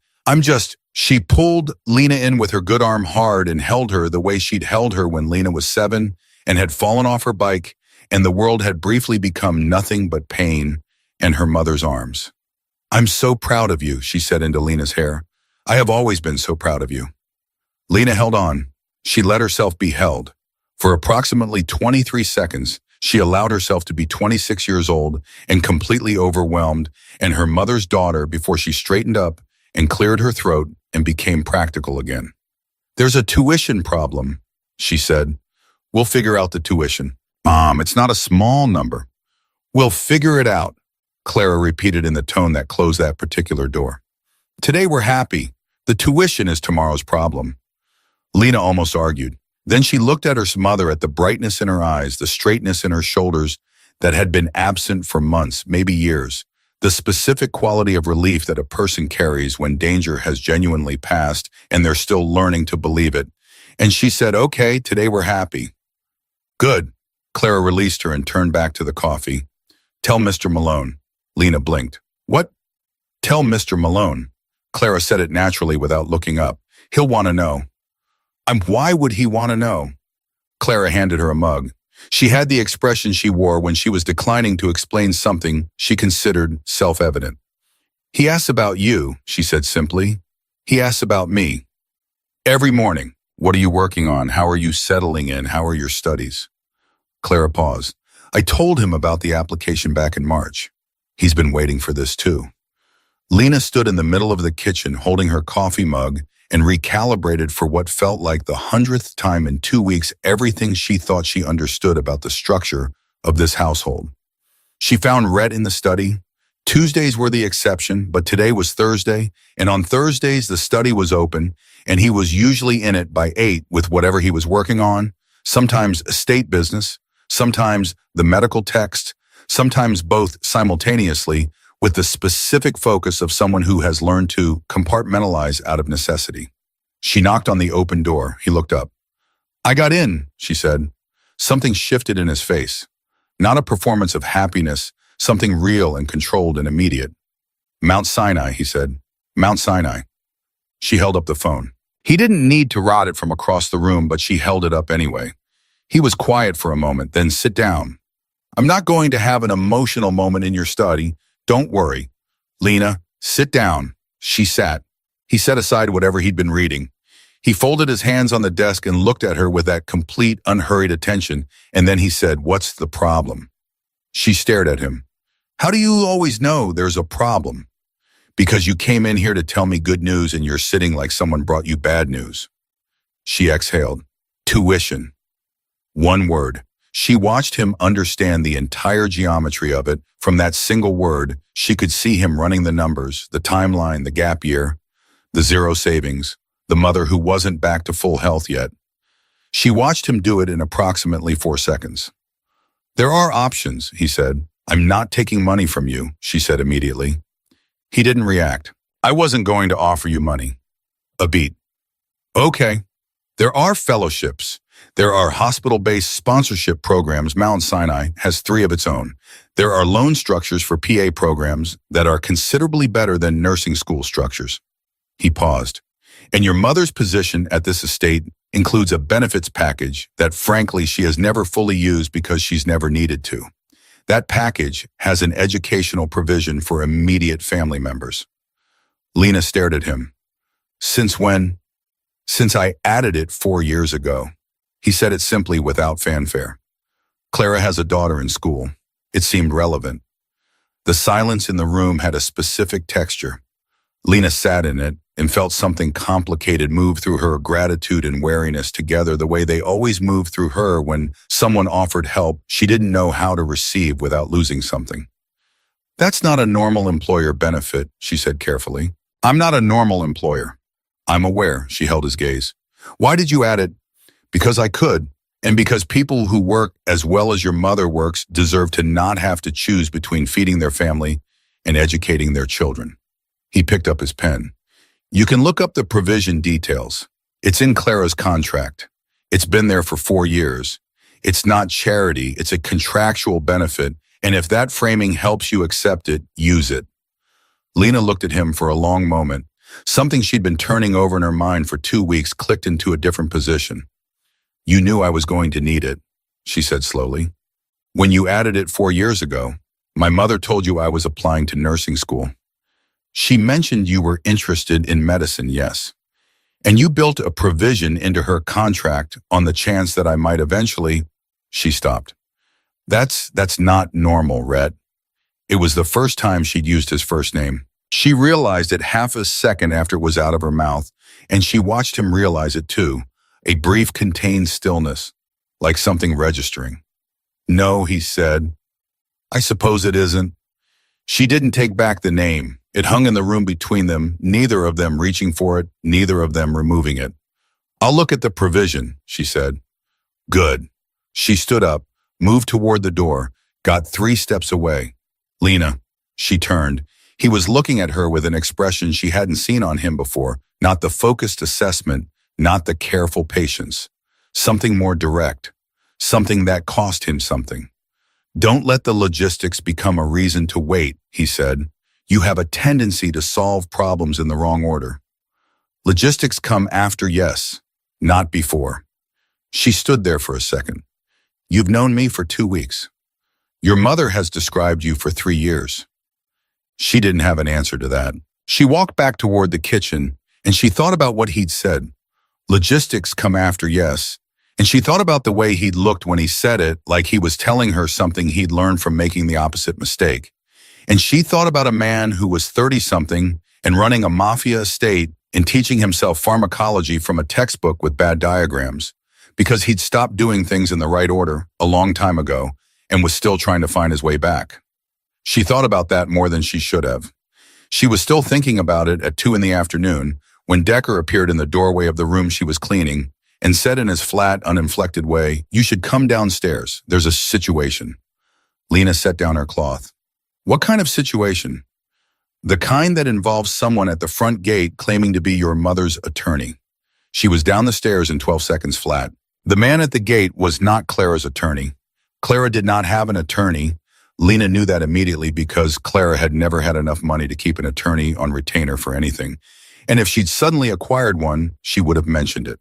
She pulled Lena in with her good arm hard and held her the way she'd held her when Lena was 7 and had fallen off her bike, and the world had briefly become nothing but pain and her mother's arms. "I'm so proud of you," she said into Lena's hair. "I have always been so proud of you." Lena held on. She let herself be held. For approximately 23 seconds, she allowed herself to be 26 years old and completely overwhelmed and her mother's daughter before she straightened up and cleared her throat and became practical again. "There's a tuition problem," she said. "We'll figure out the tuition." "Mom, it's not a small number." "We'll figure it out," Clara repeated in the tone that closed that particular door. "Today we're happy. The tuition is tomorrow's problem." Lena almost argued. Then she looked at her mother, at the brightness in her eyes, the straightness in her shoulders that had been absent for months, maybe years, the specific quality of relief that a person carries when danger has genuinely passed and they're still learning to believe it. And she said, "Okay, today we're happy." "Good." Clara released her and turned back to the coffee. "Tell Mr. Malone." Lena blinked. "What?" "Tell Mr. Malone." Clara said it naturally without looking up. "He'll want to know." Why would he want to know?" Clara handed her a mug. She had the expression she wore when she was declining to explain something she considered self-evident. "He asks about you," she said simply. "He asks about me. Every morning. What are you working on? How are you settling in? How are your studies?" Clara paused. "I told him about the application back in March. He's been waiting for this too." Lena stood in the middle of the kitchen holding her coffee mug and recalibrated for what felt like the 100th time in 2 weeks everything she thought she understood about the structure of this household. She found Rhett in the study. Tuesdays were the exception, but today was Thursday, and on Thursdays the study was open, and he was usually in it by 8 with whatever he was working on, sometimes estate business, sometimes the medical text, sometimes both simultaneously, with the specific focus of someone who has learned to compartmentalize out of necessity. She knocked on the open door. He looked up. "I got in," she said. Something shifted in his face. Not a performance of happiness, something real and controlled and immediate. "Mount Sinai," he said. "Mount Sinai." She held up the phone. He didn't need to rod it from across the room, but she held it up anyway. He was quiet for a moment, then sit down. I'm not going to have an emotional moment in your study. Don't worry. Lena, sit down. She sat. He set aside whatever he'd been reading. He folded his hands on the desk and looked at her with that complete, unhurried attention, and then he said, "What's the problem?" She stared at him. "How do you always know there's a problem?" "Because you came in here to tell me good news and you're sitting like someone brought you bad news." She exhaled. "Tuition." One word. She watched him understand the entire geometry of it. From that single word, she could see him running the numbers, the timeline, the gap year, the zero savings, the mother who wasn't back to full health yet. She watched him do it in approximately 4 seconds. "There are options," he said. "I'm not taking money from you," she said immediately. He didn't react. "I wasn't going to offer you money." A beat. "Okay. There are fellowships. There are hospital-based sponsorship programs. Mount Sinai has 3 of its own. There are loan structures for PA programs that are considerably better than nursing school structures." He paused. "And your mother's position at this estate includes a benefits package that frankly she has never fully used because she's never needed to. That package has an educational provision for immediate family members." Lena stared at him. "Since when?" "Since I added it 4 years ago." He said it simply without fanfare. "Clara has a daughter in school." It seemed relevant. The silence in the room had a specific texture. Lena sat in it and felt something complicated move through her, gratitude and wariness together the way they always moved through her when someone offered help she didn't know how to receive without losing something. "That's not a normal employer benefit," she said carefully. "I'm not a normal employer." "I'm aware," she held his gaze. "Why did you add it?" "Because I could, and because people who work as well as your mother works deserve to not have to choose between feeding their family and educating their children." He picked up his pen. "You can look up the provision details. It's in Clara's contract. It's been there for 4 years. It's not charity, it's a contractual benefit, and if that framing helps you accept it, use it." Lena looked at him for a long moment. Something she'd been turning over in her mind for 2 weeks clicked into a different position. "You knew I was going to need it," she said slowly. "When you added it 4 years ago, my mother told you I was applying to nursing school. She mentioned you were interested in medicine, yes. And you built a provision into her contract on the chance that I might eventually—" She stopped. That's not normal, Rhett." It was the first time she'd used his first name. She realized it half a second after it was out of her mouth, and she watched him realize it too. A brief contained stillness, like something registering. "No," he said. "I suppose it isn't." She didn't take back the name. It hung in the room between them, neither of them reaching for it, neither of them removing it. "I'll look at the provision," she said. "Good." She stood up, moved toward the door, got 3 steps away. "Lena." She turned. He was looking at her with an expression she hadn't seen on him before, not the focused assessment, not the careful patience. Something more direct, something that cost him something. "Don't let the logistics become a reason to wait," he said. "You have a tendency to solve problems in the wrong order. Logistics come after, yes, not before." She stood there for a second. "You've known me for 2 weeks. Your mother has described you for 3 years. She didn't have an answer to that. She walked back toward the kitchen, and she thought about what he'd said. Logistics come after, yes. And she thought about the way he'd looked when he said it, like he was telling her something he'd learned from making the opposite mistake. And she thought about a man who was 30-something and running a mafia estate and teaching himself pharmacology from a textbook with bad diagrams, because he'd stopped doing things in the right order a long time ago and was still trying to find his way back. She thought about that more than she should have. She was still thinking about it at 2 in the afternoon when Decker appeared in the doorway of the room she was cleaning and said in his flat, uninflected way, "You should come downstairs. There's a situation." Lena set down her cloth. "What kind of situation?" "The kind that involves someone at the front gate claiming to be your mother's attorney." She was down the stairs in 12 seconds flat. The man at the gate was not Clara's attorney. Clara did not have an attorney. Lena knew that immediately because Clara had never had enough money to keep an attorney on retainer for anything. And if she'd suddenly acquired one, she would have mentioned it.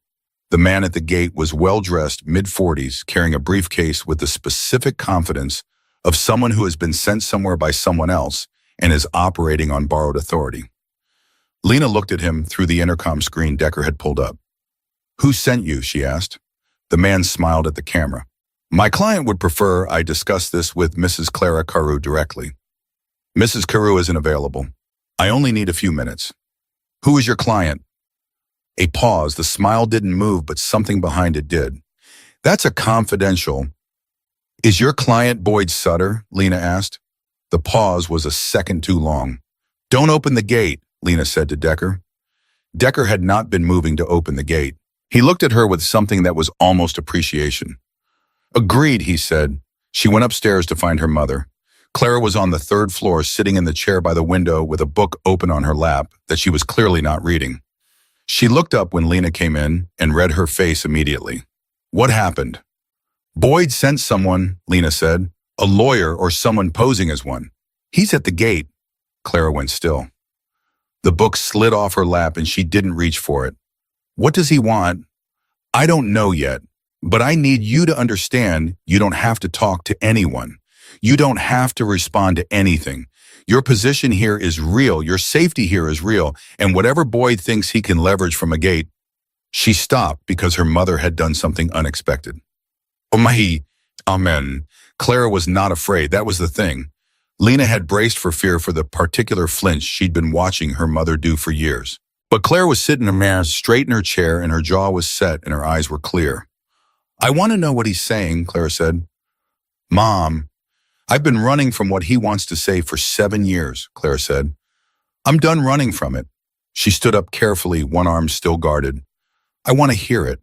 The man at the gate was well-dressed, mid-40s, carrying a briefcase with the specific confidence of someone who has been sent somewhere by someone else and is operating on borrowed authority. Lena looked at him through the intercom screen Decker had pulled up. "Who sent you?" she asked. The man smiled at the camera. "My client would prefer I discuss this with Mrs. Clara Carew directly. Mrs. Carew isn't available. I only need a few minutes." "Who is your client?" A pause. The smile didn't move, but something behind it did. "That's a confidential." "Is your client Boyd Sutter?" Lena asked. The pause was a second too long. "Don't open the gate," Lena said to Decker. Decker had not been moving to open the gate. He looked at her with something that was almost appreciation. "Agreed," he said. She went upstairs to find her mother. Clara was on the third floor, sitting in the chair by the window with a book open on her lap that she was clearly not reading. She looked up when Lena came in and read her face immediately. "What happened?" "Boyd sent someone," Lena said. "A lawyer or someone posing as one. He's at the gate." Clara went still. The book slid off her lap and she didn't reach for it. "What does he want?" "I don't know yet, but I need you to understand you don't have to talk to anyone. You don't have to respond to anything. Your position here is real, your safety here is real, and whatever Boyd thinks he can leverage from a gate." She stopped because her mother had done something unexpected. "Oh my, amen." Clara was not afraid, that was the thing. Lena had braced for fear for the particular flinch she'd been watching her mother do for years. But Claire was sitting straight in her chair and her jaw was set and her eyes were clear. "I want to know what he's saying," Clara said. "Mom, I've been running from what he wants to say for 7 years," Clara said. "I'm done running from it." She stood up carefully, one arm still guarded. "I want to hear it."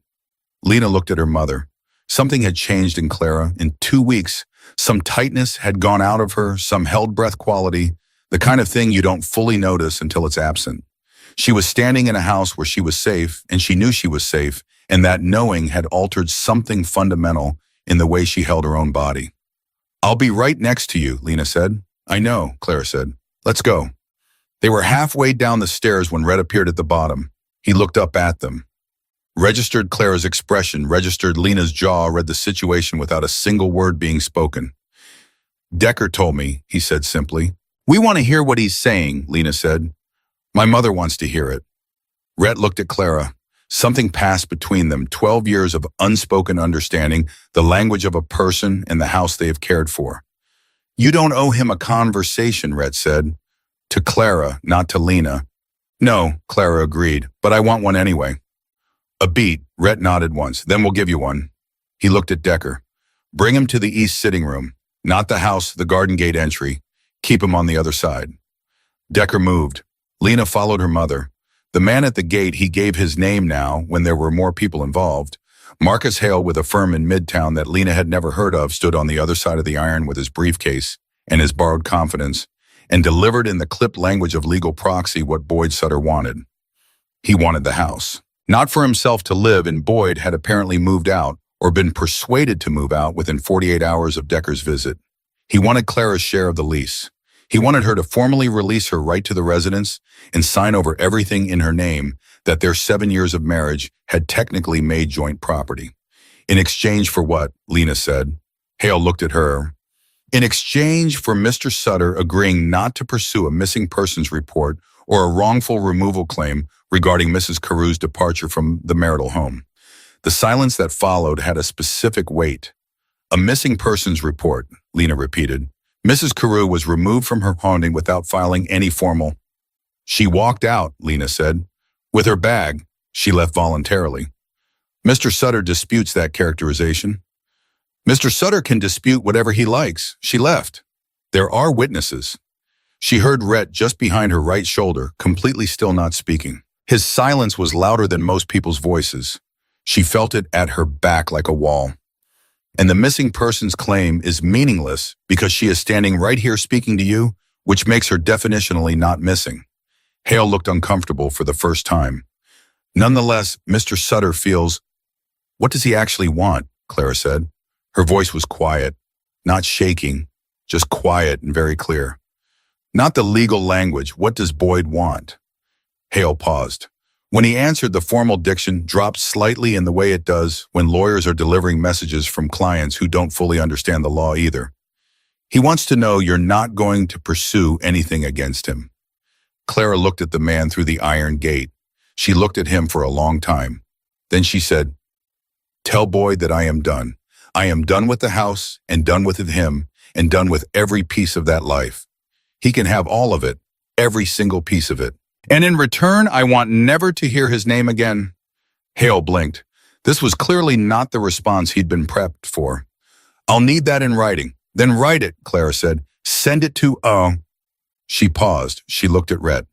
Lena looked at her mother. Something had changed in Clara. In 2 weeks, some tightness had gone out of her, some held breath quality, the kind of thing you don't fully notice until it's absent. She was standing in a house where she was safe, and she knew she was safe, and that knowing had altered something fundamental in the way she held her own body. "I'll be right next to you," Lena said. "I know," Clara said. "Let's go." They were halfway down the stairs when Red appeared at the bottom. He looked up at them. Registered Clara's expression, registered Lena's jaw, read the situation without a single word being spoken. "Decker told me," he said simply. "We want to hear what he's saying," Lena said. "My mother wants to hear it." Rhett looked at Clara. Something passed between them, 12 years of unspoken understanding, the language of a person and the house they have cared for. "You don't owe him a conversation," Rhett said. To Clara, not to Lena. "No," Clara agreed, "but I want one anyway." "A beat," Rhett nodded once. "Then we'll give you one." He looked at Decker. "Bring him to the east sitting room. Not the house, the garden gate entry. Keep him on the other side." Decker moved. Lena followed her mother. The man at the gate, he gave his name now when there were more people involved. Marcus Hale, with a firm in Midtown that Lena had never heard of, stood on the other side of the iron with his briefcase and his borrowed confidence, and delivered in the clipped language of legal proxy what Boyd Sutter wanted. He wanted the house. Not for himself to live in. Boyd had apparently moved out, or been persuaded to move out within 48 hours of Decker's visit. He wanted Clara's share of the lease. He wanted her to formally release her right to the residence and sign over everything in her name that their 7 years of marriage had technically made joint property. In exchange for what? Lena said. Hale looked at her. In exchange for Mr. Sutter agreeing not to pursue a missing persons report or a wrongful removal claim regarding Mrs. Carew's departure from the marital home. The silence that followed had a specific weight. A missing persons report, Lena repeated. Mrs. Carew was removed from her haunting without filing any formal. She walked out, Lena said. With her bag, she left voluntarily. Mr. Sutter disputes that characterization. Mr. Sutter can dispute whatever he likes. She left. There are witnesses. She heard Rhett just behind her right shoulder, completely still not speaking. His silence was louder than most people's voices. She felt it at her back like a wall. And the missing person's claim is meaningless because she is standing right here speaking to you, which makes her definitionally not missing. Hale looked uncomfortable for the first time. Nonetheless, Mr. Sutter feels... What does he actually want? Clara said. Her voice was quiet, not shaking, just quiet and very clear. Not the legal language. What does Boyd want? Hale paused. When he answered, the formal diction dropped slightly in the way it does when lawyers are delivering messages from clients who don't fully understand the law either. He wants to know you're not going to pursue anything against him. Clara looked at the man through the iron gate. She looked at him for a long time. Then she said, "Tell Boyd that I am done. I am done with the house and done with him and done with every piece of that life. He can have all of it, every single piece of it. And in return, I want never to hear his name again." Hale blinked. This was clearly not the response he'd been prepped for. "I'll need that in writing." "Then write it," Clara said. "Send it to, She paused. She looked at Rhett.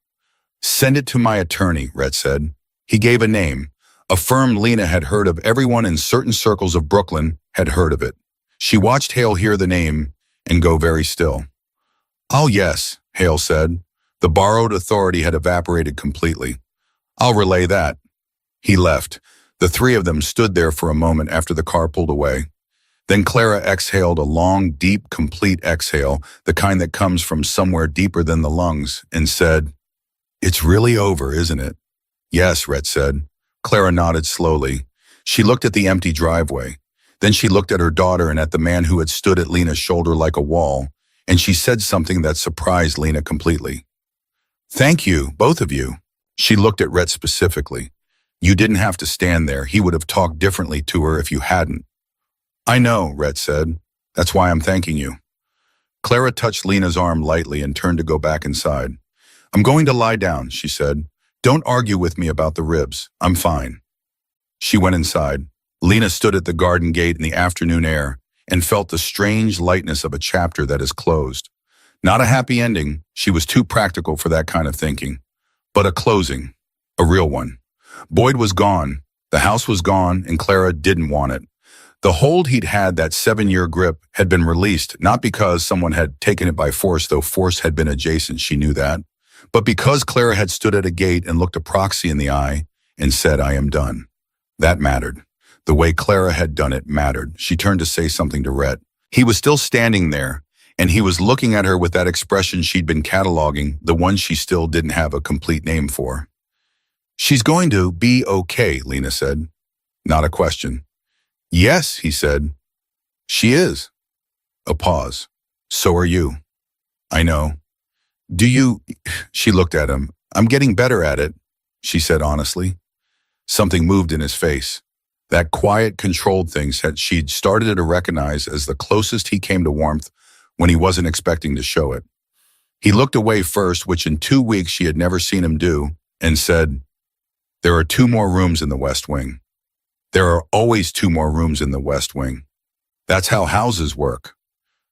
"Send it to my attorney," Rhett said. He gave a name, a firm Lena had heard of. Everyone in certain circles of Brooklyn had heard of it. She watched Hale hear the name and go very still. "Oh, yes," Hale said. The borrowed authority had evaporated completely. "I'll relay that." He left. The three of them stood there for a moment after the car pulled away. Then Clara exhaled a long, deep, complete exhale, the kind that comes from somewhere deeper than the lungs, and said, "It's really over, isn't it?" "Yes," Rhett said. Clara nodded slowly. She looked at the empty driveway. Then she looked at her daughter and at the man who had stood at Lena's shoulder like a wall, and she said something that surprised Lena completely. "Thank you, both of you." She looked at Rhett specifically. "You didn't have to stand there. He would have talked differently to her if you hadn't." "I know," Rhett said. "That's why I'm thanking you." Clara touched Lena's arm lightly and turned to go back inside. "I'm going to lie down," she said. "Don't argue with me about the ribs. I'm fine." She went inside. Lena stood at the garden gate in the afternoon air and felt the strange lightness of a chapter that is closed. Not a happy ending. She was too practical for that kind of thinking. But a closing. A real one. Boyd was gone. The house was gone, and Clara didn't want it. The hold he'd had, that 7-year grip, had been released, not because someone had taken it by force, though force had been adjacent, she knew that, but because Clara had stood at a gate and looked a proxy in the eye and said, "I am done." That mattered. The way Clara had done it mattered. She turned to say something to Rhett. He was still standing there, and he was looking at her with that expression she'd been cataloging, the one she still didn't have a complete name for. "She's going to be okay," Lena said. Not a question. "Yes," he said. "She is." A pause. "So are you." "I know." "Do you—" She looked at him. "I'm getting better at it," she said honestly. Something moved in his face. That quiet, controlled thing she'd started to recognize as the closest he came to warmth when he wasn't expecting to show it. He looked away first, which in 2 weeks she had never seen him do, and said, "There are 2 more rooms in the West Wing. There are always 2 more rooms in the West Wing. That's how houses work."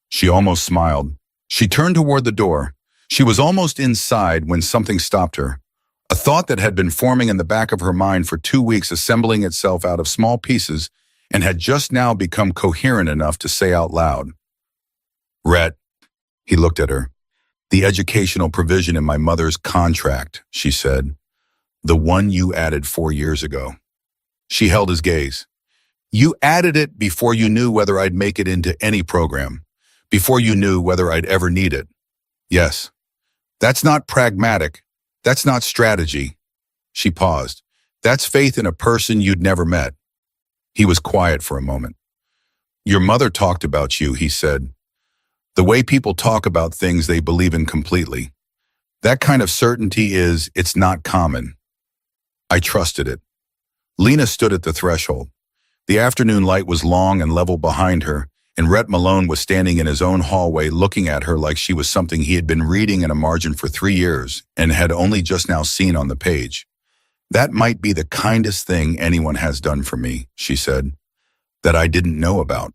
She almost smiled. She turned toward the door. She was almost inside when something stopped her. A thought that had been forming in the back of her mind for 2 weeks, assembling itself out of small pieces, and had just now become coherent enough to say out loud. "Rhett," he looked at her. "The educational provision in my mother's contract," she said. "The one you added 4 years ago." She held his gaze. "You added it before you knew whether I'd make it into any program, before you knew whether I'd ever need it." "Yes." "That's not pragmatic. That's not strategy." She paused. "That's faith in a person you'd never met." He was quiet for a moment. "Your mother talked about you," he said. "The way people talk about things they believe in completely. That kind of certainty it's not common." I trusted it. Lena stood at the threshold. The afternoon light was long and level behind her, and Rhett Malone was standing in his own hallway looking at her like she was something he had been reading in a margin for 3 years and had only just now seen on the page. "That might be the kindest thing anyone has done for me," she said, "that I didn't know about."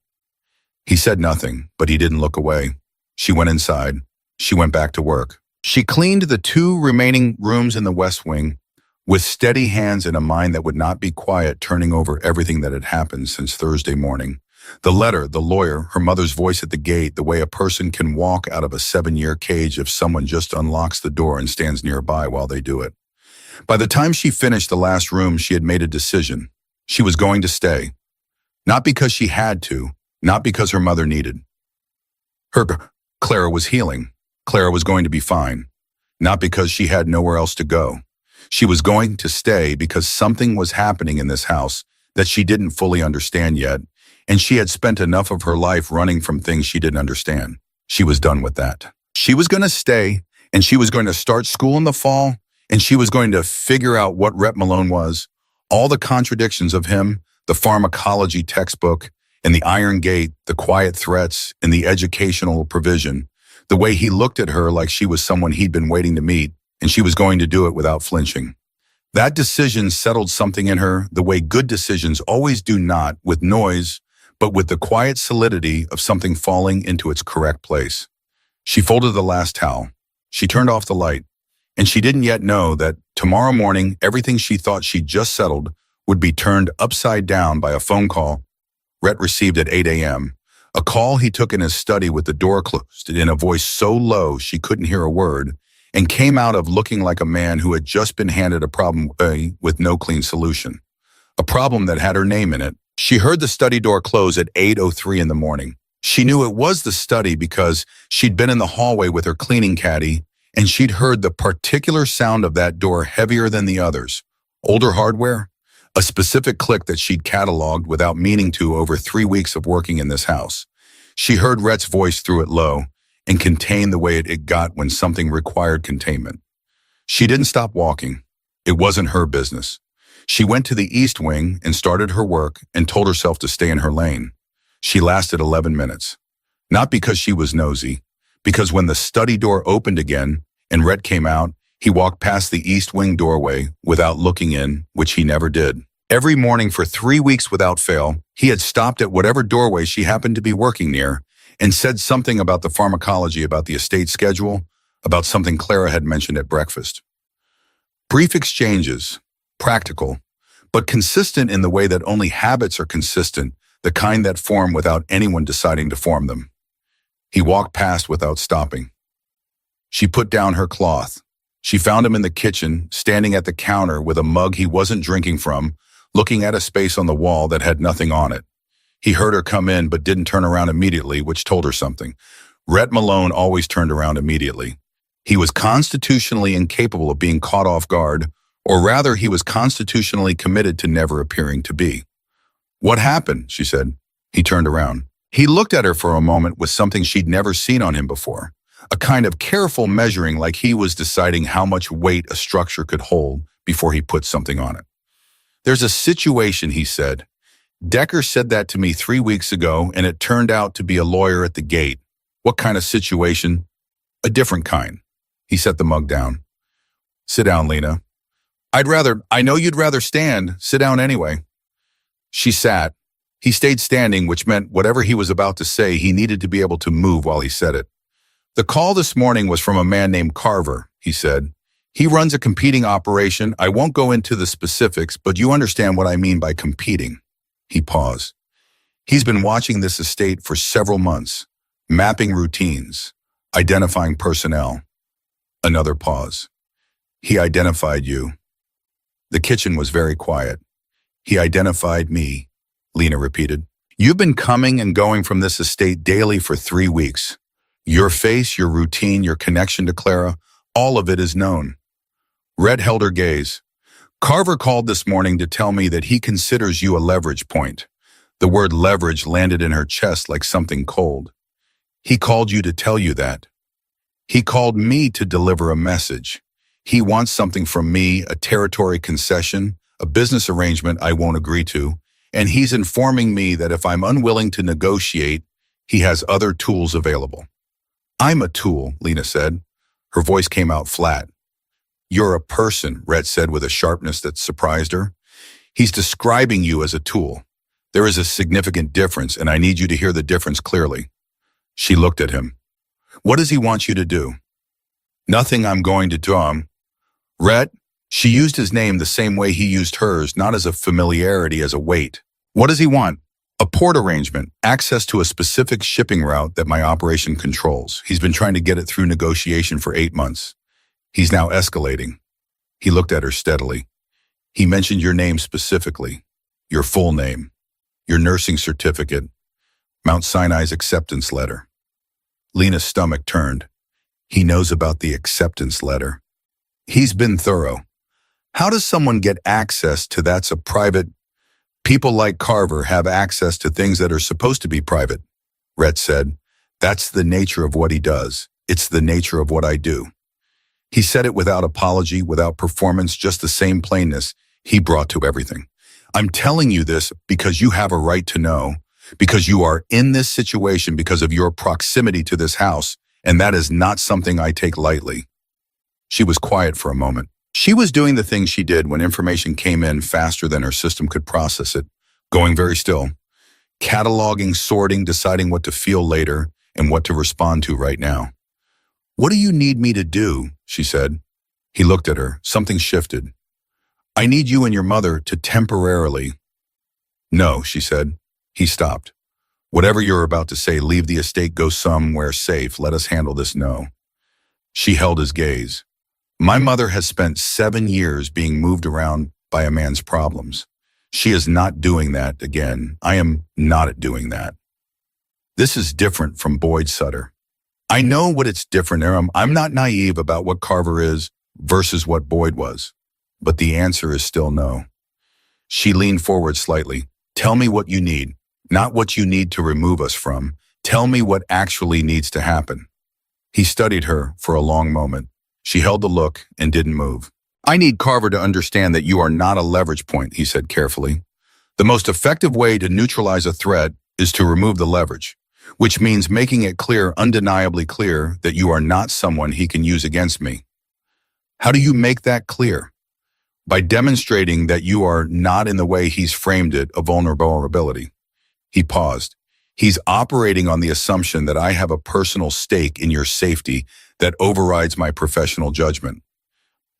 He said nothing, but he didn't look away. She went inside. She went back to work. She cleaned the 2 remaining rooms in the West Wing, with steady hands and a mind that would not be quiet, turning over everything that had happened since Thursday morning. The letter, the lawyer, her mother's voice at the gate, the way a person can walk out of a 7-year cage if someone just unlocks the door and stands nearby while they do it. By the time she finished the last room, she had made a decision. She was going to stay. Not because she had to, not because her mother needed. Clara was healing. Clara was going to be fine. Not because she had nowhere else to go. She was going to stay because something was happening in this house that she didn't fully understand yet, and she had spent enough of her life running from things she didn't understand. She was done with that. She was going to stay, and she was going to start school in the fall, and she was going to figure out what Rhett Malone was, all the contradictions of him, the pharmacology textbook, and the iron gate, the quiet threats, and the educational provision, the way he looked at her like she was someone he'd been waiting to meet, and she was going to do it without flinching. That decision settled something in her the way good decisions always do, not with noise, but with the quiet solidity of something falling into its correct place. She folded the last towel. She turned off the light, and she didn't yet know that tomorrow morning everything she thought she'd just settled would be turned upside down by a phone call Rhett received at 8 a.m., a call he took in his study with the door closed in a voice so low she couldn't hear a word, and came out of looking like a man who had just been handed a problem with no clean solution. A problem that had her name in it. She heard the study door close at 8:03 in the morning. She knew it was the study because she'd been in the hallway with her cleaning caddy, and she'd heard the particular sound of that door heavier than the others. Older hardware? A specific click that she'd cataloged without meaning to over 3 weeks of working in this house. She heard Rhett's voice through it low and contained the way it got when something required containment. She didn't stop walking. It wasn't her business. She went to the east wing and started her work and told herself to stay in her lane. She lasted 11 minutes. Not because she was nosy, because when the study door opened again and Rhett came out, he walked past the east wing doorway without looking in, which he never did. Every morning for 3 weeks without fail, he had stopped at whatever doorway she happened to be working near and said something about the pharmacology, about the estate schedule, about something Clara had mentioned at breakfast. Brief exchanges, practical, but consistent in the way that only habits are consistent, the kind that form without anyone deciding to form them. He walked past without stopping. She put down her cloth. She found him in the kitchen, standing at the counter with a mug he wasn't drinking from, looking at a space on the wall that had nothing on it. He heard her come in but didn't turn around immediately, which told her something. Rhett Malone always turned around immediately. He was constitutionally incapable of being caught off guard, or rather he was constitutionally committed to never appearing to be. "What happened?" she said. He turned around. He looked at her for a moment with something she'd never seen on him before. A kind of careful measuring, like he was deciding how much weight a structure could hold before he put something on it. "There's a situation," he said. "Decker said that to me 3 weeks ago, and it turned out to be a lawyer at the gate." "What kind of situation?" "A different kind." He set the mug down. "Sit down, Lena." I know you'd rather stand. Sit down anyway." She sat. He stayed standing, which meant whatever he was about to say, he needed to be able to move while he said it. "The call this morning was from a man named Carver," he said. "He runs a competing operation. I won't go into the specifics, but you understand what I mean by competing." He paused. "He's been watching this estate for several months, mapping routines, identifying personnel." Another pause. "He identified you." The kitchen was very quiet. "He identified me," Lena repeated. "You've been coming and going from this estate daily for 3 weeks. Your face, your routine, your connection to Clara, all of it is known." Red held her gaze. "Carver called this morning to tell me that he considers you a leverage point." The word leverage landed in her chest like something cold. "He called you to tell you that." "He called me to deliver a message. He wants something from me, a territory concession, a business arrangement I won't agree to, and he's informing me that if I'm unwilling to negotiate, he has other tools available." "I'm a tool," Lena said. Her voice came out flat. "You're a person," Rhett said with a sharpness that surprised her. "He's describing you as a tool. There is a significant difference, and I need you to hear the difference clearly." She looked at him. "What does he want you to do?" "Nothing I'm going to do him." "Rhett," she used his name the same way he used hers, not as a familiarity, as a weight. "What does he want?" "A port arrangement, access to a specific shipping route that my operation controls. He's been trying to get it through negotiation for 8 months. He's now escalating." He looked at her steadily. "He mentioned your name specifically, your full name, your nursing certificate, Mount Sinai's acceptance letter." Lena's stomach turned. "He knows about the acceptance letter. He's been thorough." How does someone get access to that's a private? People like Carver have access to things that are supposed to be private, Rhett said. That's the nature of what he does. It's the nature of what I do. He said it without apology, without performance, just the same plainness he brought to everything. I'm telling you this because you have a right to know, because you are in this situation because of your proximity to this house, and that is not something I take lightly. She was quiet for a moment. She was doing the things she did when information came in faster than her system could process it, going very still, cataloging, sorting, deciding what to feel later and what to respond to right now. What do you need me to do? She said. He looked at her. Something shifted. I need you and your mother to temporarily. No, she said. He stopped. Whatever you're about to say, leave the estate, go somewhere safe. Let us handle this. No. She held his gaze. My mother has spent 7 years being moved around by a man's problems. She is not doing that again. I am not doing that. This is different from Boyd Sutter. I know what it's different. I'm not naive about what Carver is versus what Boyd was. But the answer is still no. She leaned forward slightly. Tell me what you need, not what you need to remove us from. Tell me what actually needs to happen. He studied her for a long moment. She held the look and didn't move. I need Carver to understand that you are not a leverage point, he said carefully. The most effective way to neutralize a threat is to remove the leverage, which means making it clear, undeniably clear, that you are not someone he can use against me. How do you make that clear? By demonstrating that you are not, in the way he's framed it, a vulnerability. He paused. He's operating on the assumption that I have a personal stake in your safety that overrides my professional judgment.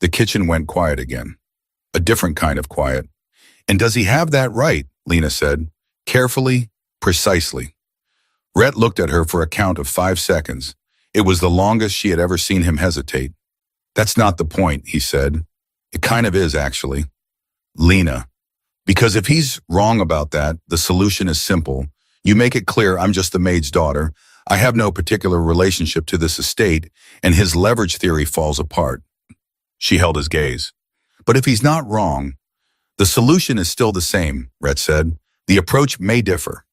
The kitchen went quiet again. A different kind of quiet. And does he have that right? Lena said, carefully, precisely. Rhett looked at her for a count of 5 seconds. It was the longest she had ever seen him hesitate. That's not the point, he said. It kind of is, actually. Lena. Because if he's wrong about that, the solution is simple. You make it clear I'm just the maid's daughter. I have no particular relationship to this estate, and his leverage theory falls apart. She held his gaze. But if he's not wrong, the solution is still the same, Rhett said. The approach may differ.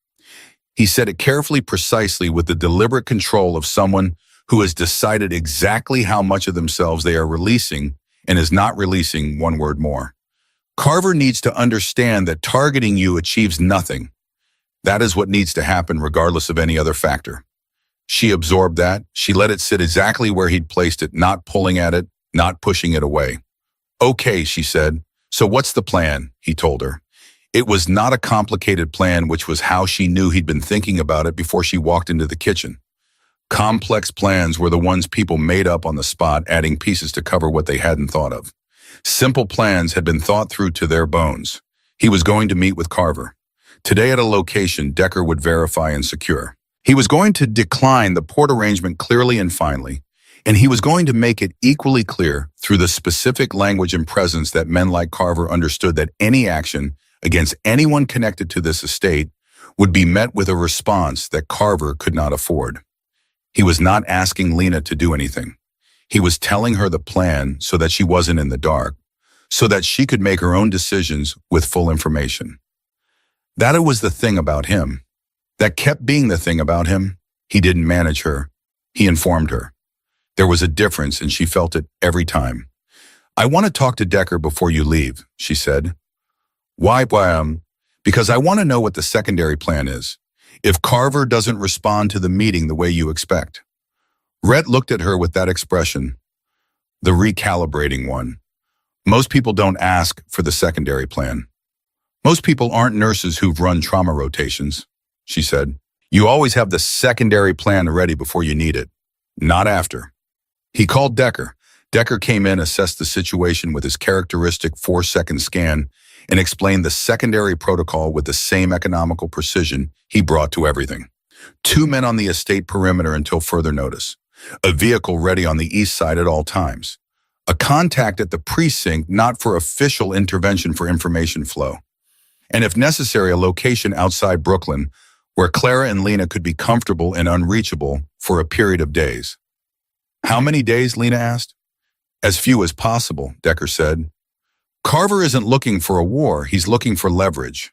He said it carefully, precisely, with the deliberate control of someone who has decided exactly how much of themselves they are releasing and is not releasing one word more. Carver needs to understand that targeting you achieves nothing. That is what needs to happen regardless of any other factor. She absorbed that. She let it sit exactly where he'd placed it, not pulling at it, not pushing it away. Okay, she said. So what's the plan? He told her. It was not a complicated plan, which was how she knew he'd been thinking about it before she walked into the kitchen. Complex plans were the ones people made up on the spot, adding pieces to cover what they hadn't thought of. Simple plans had been thought through to their bones. He was going to meet with Carver. Today at a location Decker would verify and secure. He was going to decline the port arrangement clearly and finally, and he was going to make it equally clear through the specific language and presence that men like Carver understood that any action against anyone connected to this estate would be met with a response that Carver could not afford. He was not asking Lena to do anything. He was telling her the plan so that she wasn't in the dark, so that she could make her own decisions with full information. That was the thing about him. That kept being the thing about him. He didn't manage her. He informed her. There was a difference, and she felt it every time. I want to talk to Decker before you leave, she said. Why? Because I want to know what the secondary plan is. If Carver doesn't respond to the meeting the way you expect. Rhett looked at her with that expression, the recalibrating one. Most people don't ask for the secondary plan. Most people aren't nurses who've run trauma rotations, she said. You always have the secondary plan ready before you need it, not after. He called Decker. Decker came in, assessed the situation with his characteristic 4-second scan, and explained the secondary protocol with the same economical precision he brought to everything. 2 men on the estate perimeter until further notice. A vehicle ready on the east side at all times. A contact at the precinct not for official intervention for information flow. And if necessary, a location outside Brooklyn where Clara and Lena could be comfortable and unreachable for a period of days. How many days, Lena asked. As few as possible, Decker said. Carver isn't looking for a war, he's looking for leverage.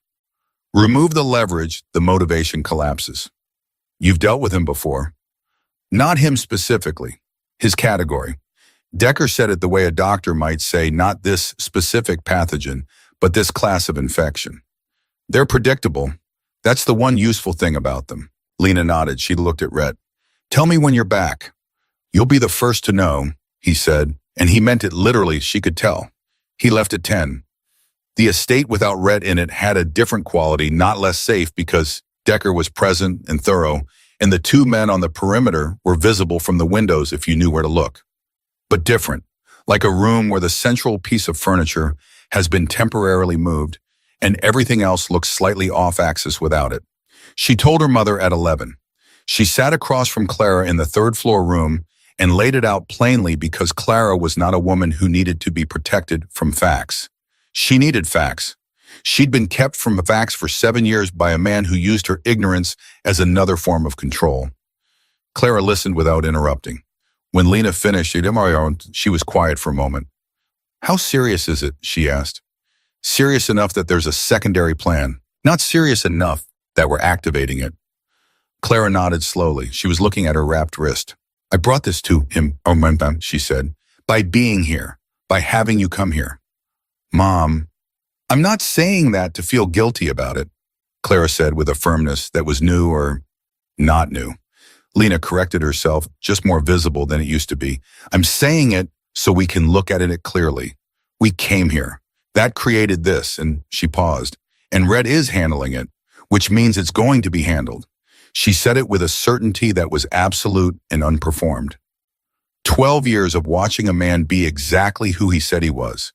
Remove the leverage, the motivation collapses. You've dealt with him before. Not him specifically, his category. Decker said it the way a doctor might say not this specific pathogen, but this class of infection. They're predictable. That's the one useful thing about them. Lena nodded. She looked at Rhett. Tell me when you're back. You'll be the first to know, he said, and he meant it literally, she could tell. He left at 10. The estate without Rhett in it had a different quality, not less safe because Decker was present and thorough, and the two men on the perimeter were visible from the windows if you knew where to look. But different, like a room where the central piece of furniture has been temporarily moved and everything else looks slightly off axis without it. She told her mother at 11. She sat across from Clara in the third-floor room and laid it out plainly because Clara was not a woman who needed to be protected from facts. She needed facts. She'd been kept from facts for 7 years by a man who used her ignorance as another form of control. Clara listened without interrupting. When Lena finished, she was quiet for a moment. How serious is it? She asked. Serious enough that there's a secondary plan. Not serious enough that we're activating it. Clara nodded slowly. She was looking at her wrapped wrist. I brought this to him, she said, by being here, by having you come here. Mom, I'm not saying that to feel guilty about it, Clara said with a firmness that was new or not new. Lena corrected herself, just more visible than it used to be. I'm saying it so we can look at it clearly. We came here. That created this, and she paused. And Red is handling it, which means it's going to be handled. She said it with a certainty that was absolute and unperformed. 12 years of watching a man be exactly who he said he was.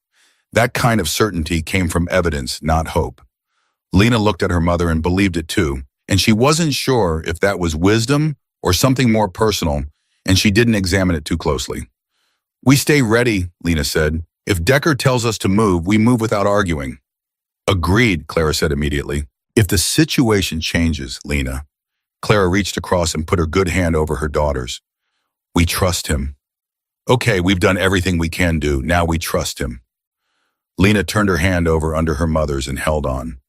That kind of certainty came from evidence, not hope. Lena looked at her mother and believed it too, and she wasn't sure if that was wisdom or something more personal, and she didn't examine it too closely. We stay ready, Lena said. If Decker tells us to move, we move without arguing. Agreed, Clara said immediately. If the situation changes, Lena. Clara reached across and put her good hand over her daughter's. We trust him. Okay, we've done everything we can do. Now we trust him. Lena turned her hand over under her mother's and held on.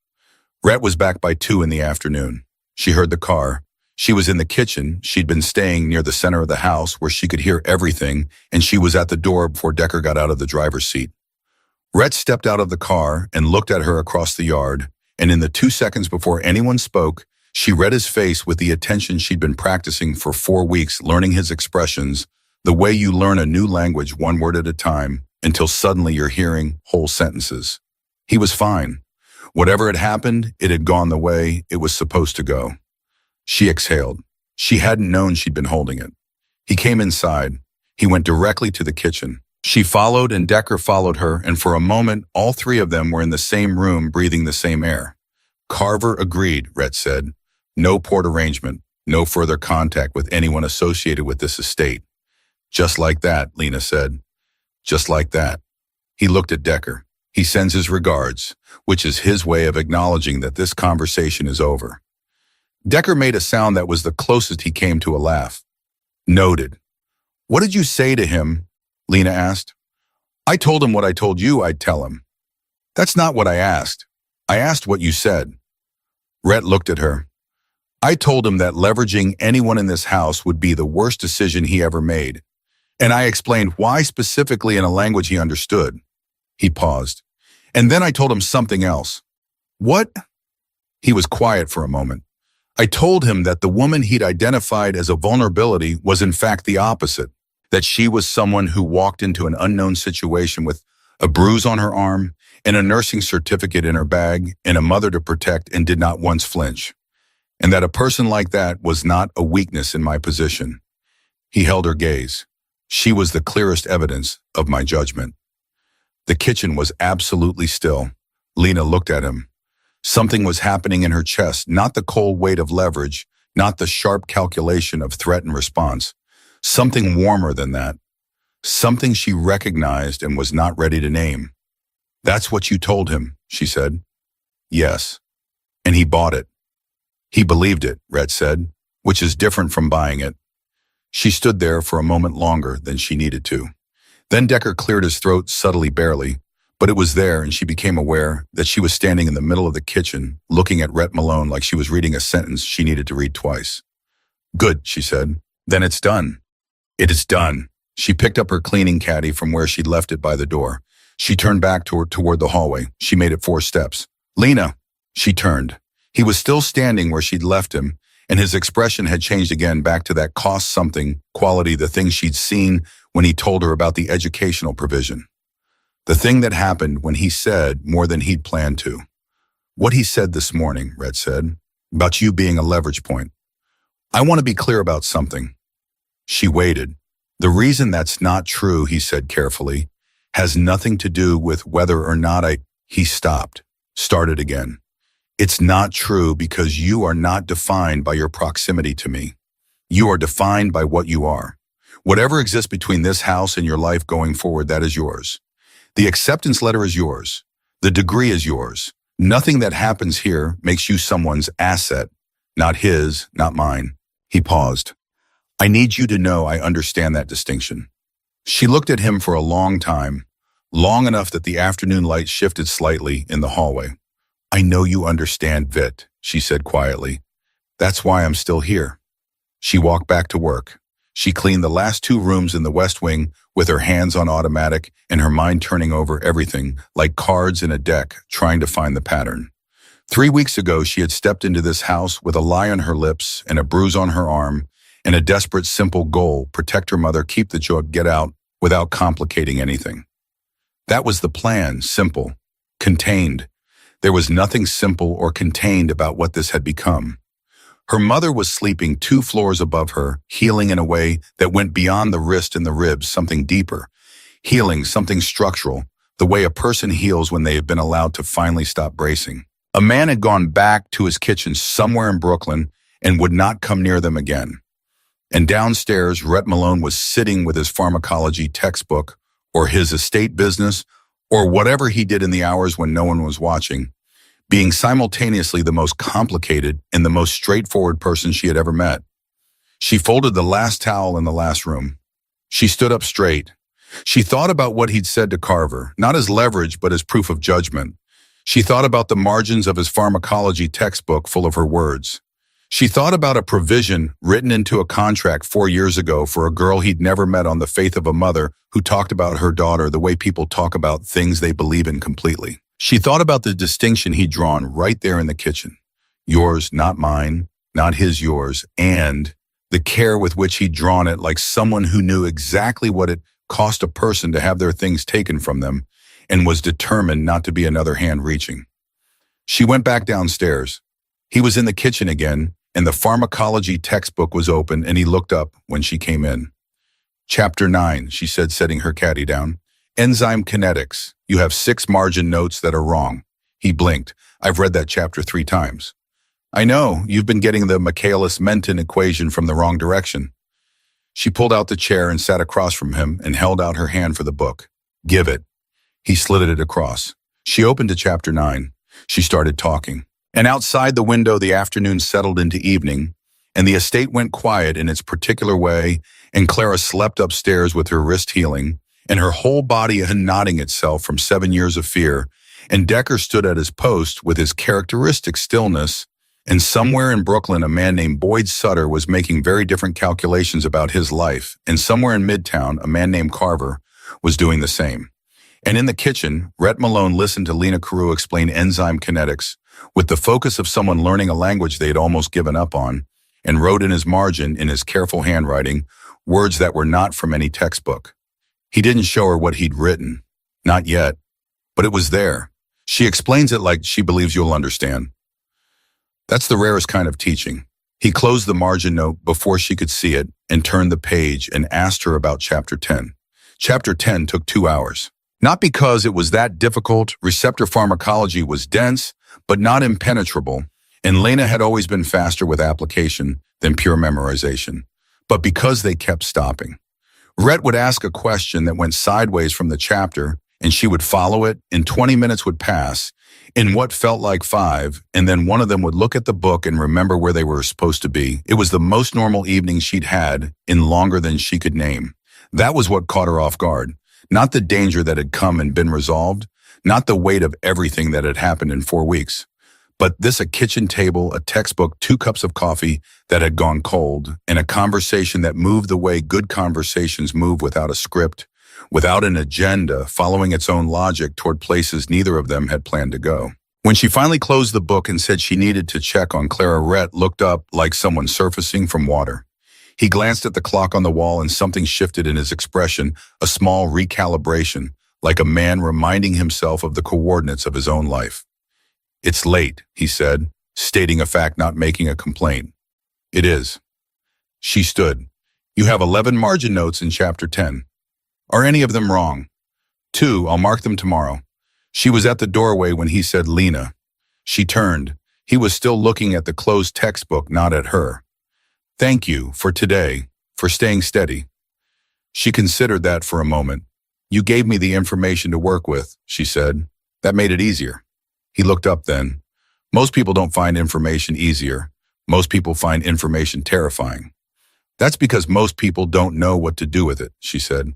Rhett was back by 2 in the afternoon. She heard the car. She was in the kitchen. She'd been staying near the center of the house where she could hear everything, and she was at the door before Decker got out of the driver's seat. Rhett stepped out of the car and looked at her across the yard, and in the 2 seconds before anyone spoke, she read his face with the attention she'd been practicing for 4 weeks, learning his expressions, the way you learn a new language 1 word at a time, until suddenly you're hearing whole sentences. He was fine. Whatever had happened, it had gone the way it was supposed to go. She exhaled. She hadn't known she'd been holding it. He came inside. He went directly to the kitchen. She followed and Decker followed her, and for a moment, all 3 of them were in the same room breathing the same air. Carver agreed, Rhett said. No port arrangement, no further contact with anyone associated with this estate. Just like that, Lena said. Just like that. He looked at Decker. He sends his regards, which is his way of acknowledging that this conversation is over. Decker made a sound that was the closest he came to a laugh. Noted. What did you say to him? Lena asked. I told him what I told you I'd tell him. That's not what I asked. I asked what you said. Rhett looked at her. I told him that leveraging anyone in this house would be the worst decision he ever made. And I explained why specifically in a language he understood. He paused. And then I told him something else. What? He was quiet for a moment. I told him that the woman he'd identified as a vulnerability was in fact the opposite, that she was someone who walked into an unknown situation with a bruise on her arm and a nursing certificate in her bag and a mother to protect and did not once flinch, and that a person like that was not a weakness in my position. He held her gaze. She was the clearest evidence of my judgment. The kitchen was absolutely still. Lena looked at him. Something was happening in her chest, not the cold weight of leverage, not the sharp calculation of threat and response. Something warmer than that. Something she recognized and was not ready to name. That's what you told him, she said. Yes. And he bought it. He believed it, Rhett said, which is different from buying it. She stood there for a moment longer than she needed to. Then Decker cleared his throat subtly, barely, But it was there, and she became aware that she was standing in the middle of the kitchen, looking at Rhett Malone like she was reading a sentence she needed to read twice. "Good," she said. "Then it's done." "It is done." She picked up her cleaning caddy from where she'd left it by the door. She turned back toward the hallway. She made it 4 steps. "Lena!" She turned. He was still standing where she'd left him, and his expression had changed again back to that cost-something quality, the thing she'd seen when he told her about the educational provision. The thing that happened when he said more than he'd planned to. "What he said this morning," Rhett said, "about you being a leverage point. I want to be clear about something." She waited. "The reason that's not true," he said carefully, "has nothing to do with whether or not I—" He stopped, started again. "It's not true because you are not defined by your proximity to me. You are defined by what you are. Whatever exists between this house and your life going forward, that is yours. The acceptance letter is yours. The degree is yours. Nothing that happens here makes you someone's asset, not his, not mine." He paused. "I need you to know I understand that distinction." She looked at him for a long time, long enough that the afternoon light shifted slightly in the hallway. "I know you understand, Vit," she said quietly. "That's why I'm still here." She walked back to work. She cleaned the last 2 rooms in the West Wing with her hands on automatic and her mind turning over everything like cards in a deck, trying to find the pattern. 3 weeks ago, she had stepped into this house with a lie on her lips and a bruise on her arm and a desperate, simple goal: protect her mother, keep the job, get out without complicating anything. That was the plan, simple, contained. There was nothing simple or contained about what this had become. Her mother was sleeping 2 floors above her, healing in a way that went beyond the wrist and the ribs, something deeper. Healing, something structural, the way a person heals when they have been allowed to finally stop bracing. A man had gone back to his kitchen somewhere in Brooklyn and would not come near them again. And downstairs, Rhett Malone was sitting with his pharmacology textbook, or his estate business, or whatever he did in the hours when no one was watching, being simultaneously the most complicated and the most straightforward person she had ever met. She folded the last towel in the last room. She stood up straight. She thought about what he'd said to Carver, not as leverage, but as proof of judgment. She thought about the margins of his pharmacology textbook full of her words. She thought about a provision written into a contract 4 years ago for a girl he'd never met on the faith of a mother who talked about her daughter the way people talk about things they believe in completely. She thought about the distinction he'd drawn right there in the kitchen. Yours, not mine, not his, yours, and the care with which he'd drawn it, like someone who knew exactly what it cost a person to have their things taken from them and was determined not to be another hand reaching. She went back downstairs. He was in the kitchen again, and the pharmacology textbook was open, and he looked up when she came in. "Chapter 9, she said, setting her caddy down. "Enzyme kinetics. You have 6 margin notes that are wrong." He blinked. "I've read that chapter 3 times. "I know, you've been getting the Michaelis-Menten equation from the wrong direction." She pulled out the chair and sat across from him and held out her hand for the book. "Give it." He slid it across. She opened to chapter 9. She started talking. And outside the window, the afternoon settled into evening, and the estate went quiet in its particular way, and Clara slept upstairs with her wrist healing, and her whole body nodding itself from 7 years of fear, and Decker stood at his post with his characteristic stillness, and somewhere in Brooklyn a man named Boyd Sutter was making very different calculations about his life, and somewhere in Midtown a man named Carver was doing the same. And in the kitchen, Rhett Malone listened to Lena Carew explain enzyme kinetics, with the focus of someone learning a language they had almost given up on, and wrote in his margin, in his careful handwriting, words that were not from any textbook. He didn't show her what he'd written. Not yet. But it was there. She explains it like she believes you'll understand. That's the rarest kind of teaching. He closed the margin note before she could see it and turned the page and asked her about Chapter 10. Chapter 10 took 2 hours. Not because it was that difficult. Receptor pharmacology was dense, but not impenetrable, and Lena had always been faster with application than pure memorization, but because they kept stopping. Rhett would ask a question that went sideways from the chapter, and she would follow it, and 20 minutes would pass, in what felt like 5, and then one of them would look at the book and remember where they were supposed to be. It was the most normal evening she'd had in longer than she could name. That was what caught her off guard. Not the danger that had come and been resolved, not the weight of everything that had happened in 4 weeks. But this a kitchen table, a textbook, 2 cups of coffee that had gone cold, and a conversation that moved the way good conversations move without a script, without an agenda, following its own logic toward places neither of them had planned to go. When she finally closed the book and said she needed to check on Clara, Rhett looked up like someone surfacing from water. He glanced at the clock on the wall and something shifted in his expression, a small recalibration, like a man reminding himself of the coordinates of his own life. "It's late," he said, stating a fact, not making a complaint. "It is." She stood. "You have 11 margin notes in chapter 10. Are any of them wrong?" "2, I'll mark them tomorrow." She was at the doorway when he said, "Lena." She turned. He was still looking at the closed textbook, not at her. "Thank you for today, for staying steady." She considered that for a moment. "You gave me the information to work with," she said. "That made it easier." He looked up then. "Most people don't find information easier. Most people find information terrifying." "That's because most people don't know what to do with it," she said.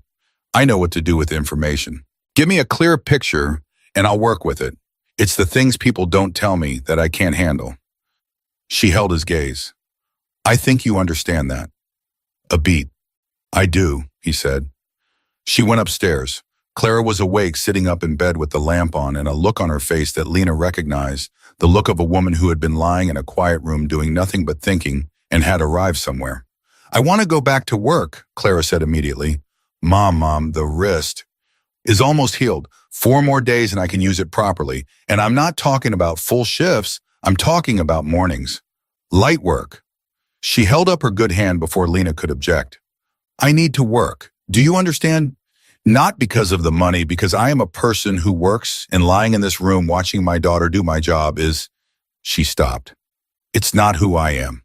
"I know what to do with information. Give me a clear picture and I'll work with it. It's the things people don't tell me that I can't handle." She held his gaze. "I think you understand that." "A beat." "I do," he said. She went upstairs. Clara was awake, sitting up in bed with the lamp on and a look on her face that Lena recognized, the look of a woman who had been lying in a quiet room doing nothing but thinking and had arrived somewhere. "I want to go back to work," Clara said immediately. Mom, the wrist is almost healed. 4 more days and I can use it properly. And I'm not talking about full shifts. I'm talking about mornings. Light work." She held up her good hand before Lena could object. "I need to work. Do you understand? Not because of the money, because I am a person who works, and lying in this room watching my daughter do my job is..." She stopped. "It's not who I am."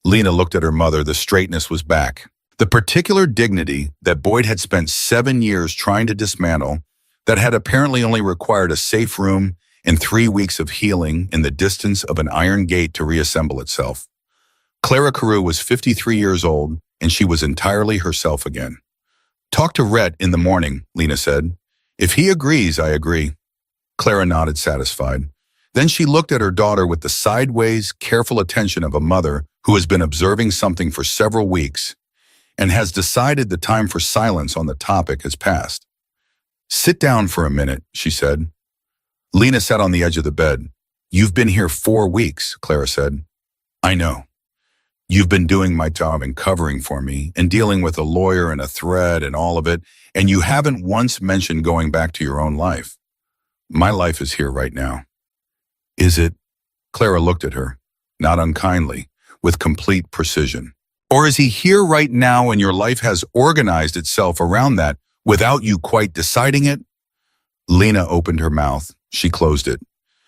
Lena looked at her mother. The straightness was back. The particular dignity that Boyd had spent 7 years trying to dismantle, that had apparently only required a safe room and 3 weeks of healing in the distance of an iron gate to reassemble itself. Clara Carew was 53 years old, and she was entirely herself again. "Talk to Rhett in the morning," Lena said. "If he agrees, I agree." Clara nodded, satisfied. Then she looked at her daughter with the sideways, careful attention of a mother who has been observing something for several weeks and has decided the time for silence on the topic has passed. "Sit down for a minute," she said. Lena sat on the edge of the bed. "You've been here 4 weeks," Clara said. "I know. You've been doing my job and covering for me and dealing with a lawyer and a threat and all of it, and you haven't once mentioned going back to your own life. My life is here right now." "Is it?" Clara looked at her, not unkindly, with complete precision. "Or is he here right now and your life has organized itself around that without you quite deciding it?" Lena opened her mouth. She closed it.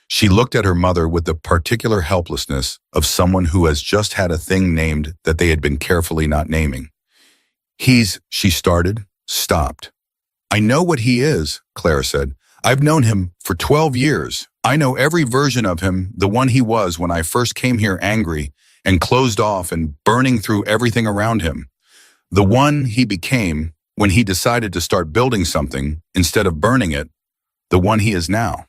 She looked at her mother with the particular helplessness of someone who has just had a thing named that they had been carefully not naming. She started, stopped. "I know what he is," Clara said. "I've known him for 12 years. I know every version of him, the one he was when I first came here, angry and closed off and burning through everything around him. The one he became when he decided to start building something instead of burning it. The one he is now."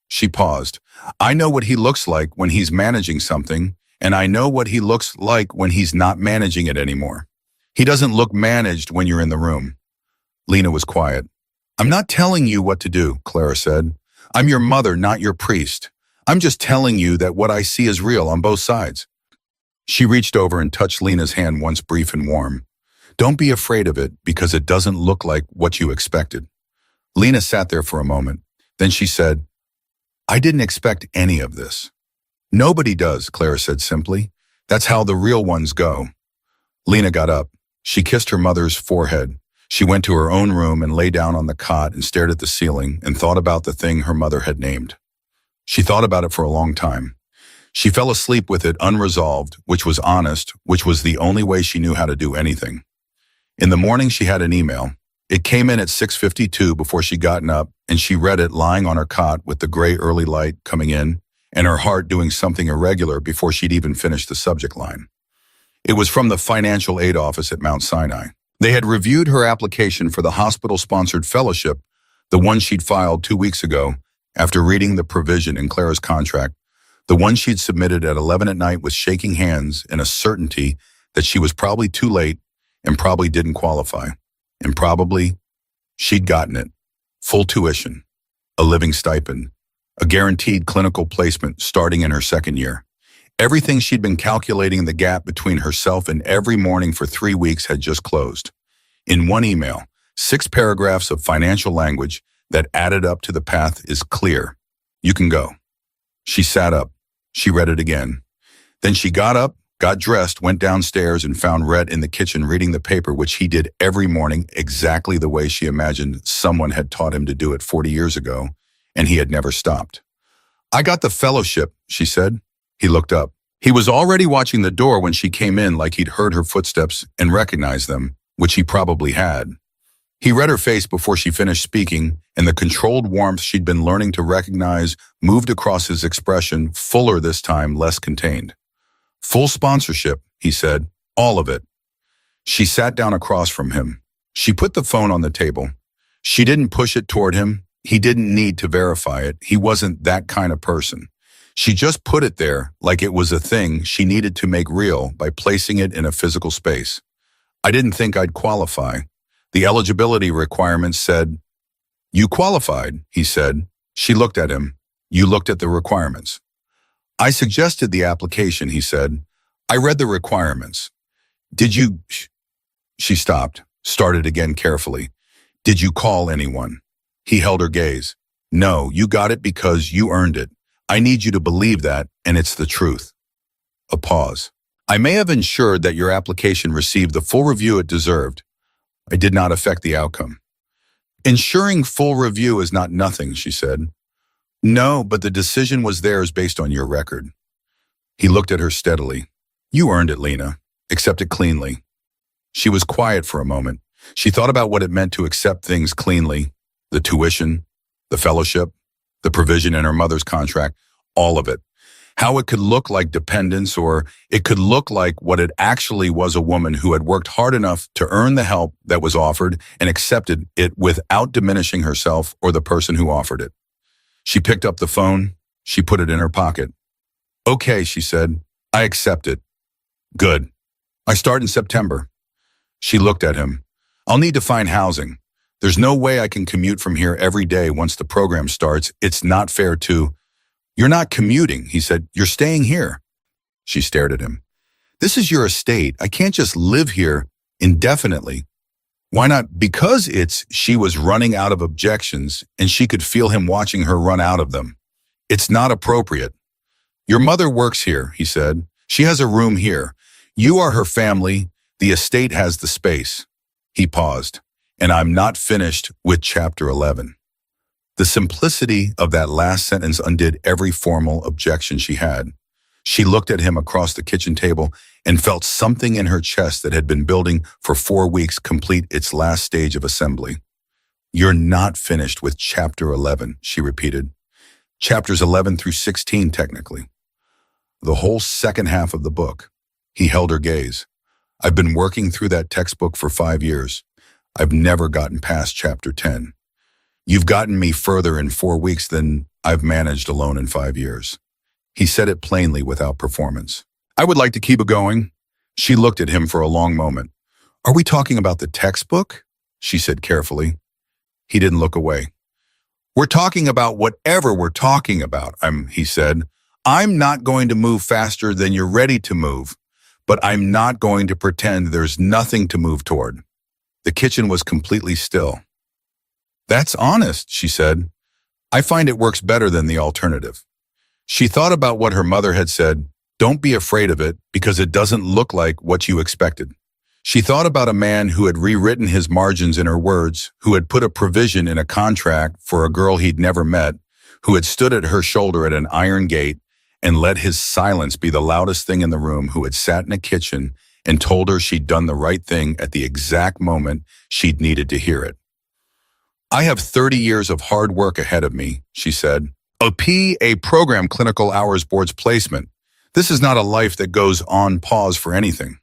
She paused. "I know what he looks like when he's managing something, and I know what he looks like when he's not managing it anymore. He doesn't look managed when you're in the room." Lena was quiet. "I'm not telling you what to do," Clara said. "I'm your mother, not your priest. I'm just telling you that what I see is real on both sides." She reached over and touched Lena's hand once, brief and warm. "Don't be afraid of it because it doesn't look like what you expected." Lena sat there for a moment. Then she said, "I didn't expect any of this." "Nobody does," Clara said simply. "That's how the real ones go." Lena got up. She kissed her mother's forehead. She went to her own room and lay down on the cot and stared at the ceiling and thought about the thing her mother had named. She thought about it for a long time. She fell asleep with it unresolved, which was honest, which was the only way she knew how to do anything. In the morning, she had an email. It came in at 6:52 before she'd gotten up, and she read it lying on her cot with the gray early light coming in and her heart doing something irregular before she'd even finished the subject line. It was from the financial aid office at Mount Sinai. They had reviewed her application for the hospital-sponsored fellowship, the one she'd filed 2 weeks ago, after reading the provision in Clara's contract, the one she'd submitted at 11 at night with shaking hands and a certainty that she was probably too late and probably didn't qualify. And probably she'd gotten it. Full tuition, a living stipend, a guaranteed clinical placement starting in her second year. Everything she'd been calculating the gap between herself and every morning for 3 weeks had just closed. In one email, 6 paragraphs of financial language that added up to the path is clear. You can go. She sat up. She read it again. Then she got up, got dressed, went downstairs, and found Rhett in the kitchen reading the paper, which he did every morning exactly the way she imagined someone had taught him to do it 40 years ago, and he had never stopped. "I got the fellowship," she said. He looked up. He was already watching the door when she came in, like he'd heard her footsteps and recognized them, which he probably had. He read her face before she finished speaking, and the controlled warmth she'd been learning to recognize moved across his expression, fuller this time, less contained. "Full sponsorship," he said. "All of it." She sat down across from him. She put the phone on the table. She didn't push it toward him. He didn't need to verify it. He wasn't that kind of person. She just put it there like it was a thing she needed to make real by placing it in a physical space. "I didn't think I'd qualify." The eligibility requirements said, "You qualified," he said. She looked at him. "You looked at the requirements." "I suggested the application," he said. "I read the requirements." "Did you—" She stopped, started again carefully. "Did you call anyone?" He held her gaze. "No, you got it because you earned it. I need you to believe that, and it's the truth." A pause. "I may have ensured that your application received the full review it deserved. I did not affect the outcome." "Ensuring full review is not nothing," she said. "No, but the decision was theirs based on your record." He looked at her steadily. "You earned it, Lena. Accept it cleanly." She was quiet for a moment. She thought about what it meant to accept things cleanly. The tuition, the fellowship, the provision in her mother's contract, all of it. How it could look like dependence, or it could look like what it actually was, a woman who had worked hard enough to earn the help that was offered and accepted it without diminishing herself or the person who offered it. She picked up the phone. She put it in her pocket. "Okay," she said. "I accept it." "Good. I start in September." She looked at him. "I'll need to find housing. There's no way I can commute from here every day once the program starts. It's not fair to—" "You're not commuting," he said. "You're staying here." She stared at him. "This is your estate. I can't just live here indefinitely." "Why not?" "Because it's—" She was running out of objections, and she could feel him watching her run out of them. "It's not appropriate." "Your mother works here," he said. "She has a room here. You are her family. The estate has the space." He paused. "And I'm not finished with Chapter 11. The simplicity of that last sentence undid every formal objection she had. She looked at him across the kitchen table and felt something in her chest that had been building for 4 weeks complete its last stage of assembly. "You're not finished with Chapter 11, she repeated. "Chapters 11 through 16, technically. The whole second half of the book." He held her gaze. "I've been working through that textbook for 5 years. I've never gotten past Chapter 10. You've gotten me further in 4 weeks than I've managed alone in 5 years." He said it plainly without performance. "I would like to keep it going." She looked at him for a long moment. "Are we talking about the textbook?" she said carefully. He didn't look away. "We're talking about whatever we're talking about," he said. "I'm not going to move faster than you're ready to move, but I'm not going to pretend there's nothing to move toward." The kitchen was completely still. "That's honest," she said. "I find it works better than the alternative." She thought about what her mother had said. "Don't be afraid of it because it doesn't look like what you expected." She thought about a man who had rewritten his margins in her words, who had put a provision in a contract for a girl he'd never met, who had stood at her shoulder at an iron gate and let his silence be the loudest thing in the room, who had sat in a kitchen and told her she'd done the right thing at the exact moment she'd needed to hear it. "I have 30 years of hard work ahead of me," she said. A program clinical hours board's placement. This is not a life that goes on pause for anything."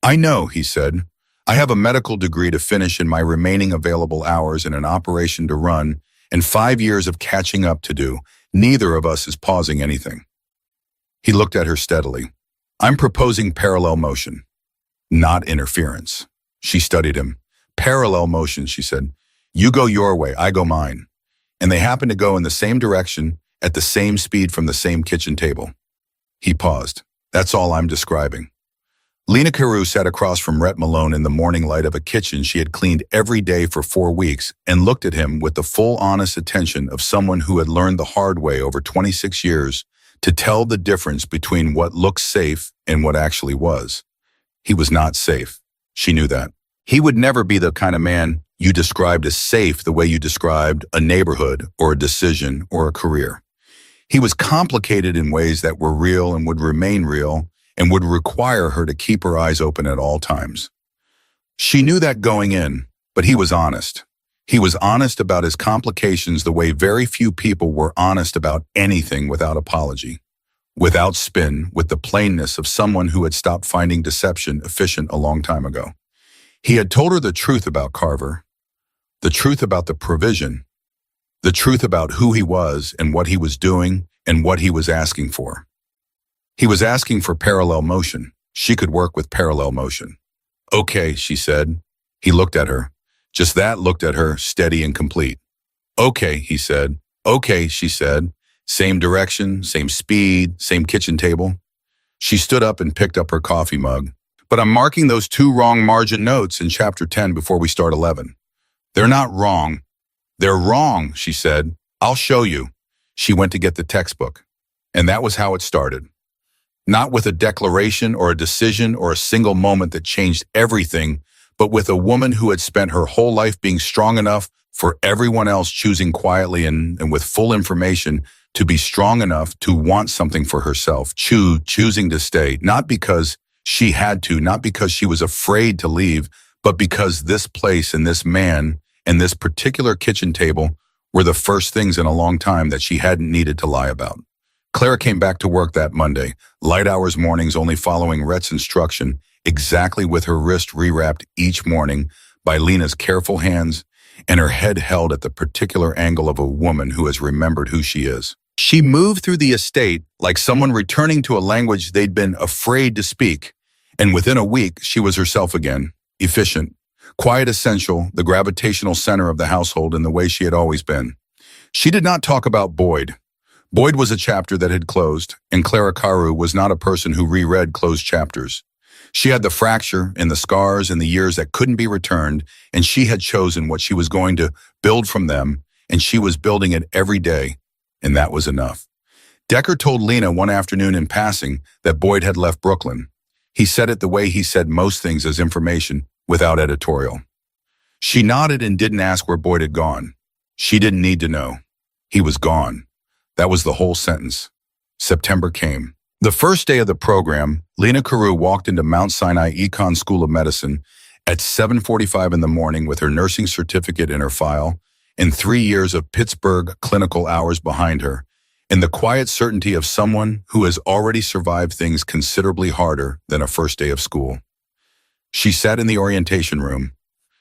"I know," he said. I have a medical degree to finish in my remaining available hours and an operation to run and 5 years of catching up to do. Neither of us is pausing anything. He looked at her steadily. I'm proposing parallel motion, not interference. She studied him. Parallel motion, she said. You go your way, I go mine. And they happen to go in the same direction at the same speed from the same kitchen table. He paused. That's all I'm describing. Lena Carew sat across from Rhett Malone in the morning light of a kitchen she had cleaned every day for 4 weeks and looked at him with the full honest attention of someone who had learned the hard way over 26 years to tell the difference between what looked safe and what actually was. He was not safe. She knew that. He would never be the kind of man you described as safe the way you described a neighborhood or a decision or a career. He was complicated in ways that were real and would remain real and would require her to keep her eyes open at all times. She knew that going in, but he was honest. He was honest about his complications the way very few people were honest about anything without apology, without spin, with the plainness of someone who had stopped finding deception efficient a long time ago. He had told her the truth about Carver, the truth about the provision, the truth about who he was and what he was doing and what he was asking for. He was asking for parallel motion. She could work with parallel motion. Okay, she said. He looked at her. Just that looked at her, steady and complete. Okay, he said. Okay, she said. Same direction, same speed, same kitchen table. She stood up and picked up her coffee mug. But I'm marking those 2 wrong margin notes in chapter 10 before we start 11. They're not wrong. They're wrong, she said. I'll show you. She went to get the textbook. And that was how it started. Not with a declaration or a decision or a single moment that changed everything, but with a woman who had spent her whole life being strong enough for everyone else choosing quietly and with full information to be strong enough to want something for herself, choosing to stay, not because she had to, not because she was afraid to leave, but because this place and this man and this particular kitchen table were the first things in a long time that she hadn't needed to lie about. Clara came back to work that Monday, light hours mornings only following Rhett's instruction, exactly with her wrist rewrapped each morning by Lena's careful hands and her head held at the particular angle of a woman who has remembered who she is. She moved through the estate like someone returning to a language they'd been afraid to speak, and within a week she was herself again, efficient, quiet essential, the gravitational center of the household in the way she had always been. She did not talk about Boyd. Boyd was a chapter that had closed, and Clara Carew was not a person who reread closed chapters. She had the fracture and the scars and the years that couldn't be returned, and she had chosen what she was going to build from them, and she was building it every day, and that was enough. Decker told Lena one afternoon in passing that Boyd had left Brooklyn. He said it the way he said most things as information, without editorial. She nodded and didn't ask where Boyd had gone. She didn't need to know. He was gone. That was the whole sentence. September came. The first day of the program, Lena Carew walked into Mount Sinai Econ School of Medicine at 7:45 in the morning with her nursing certificate in her file and 3 years of Pittsburgh clinical hours behind her, and the quiet certainty of someone who has already survived things considerably harder than a first day of school. She sat in the orientation room.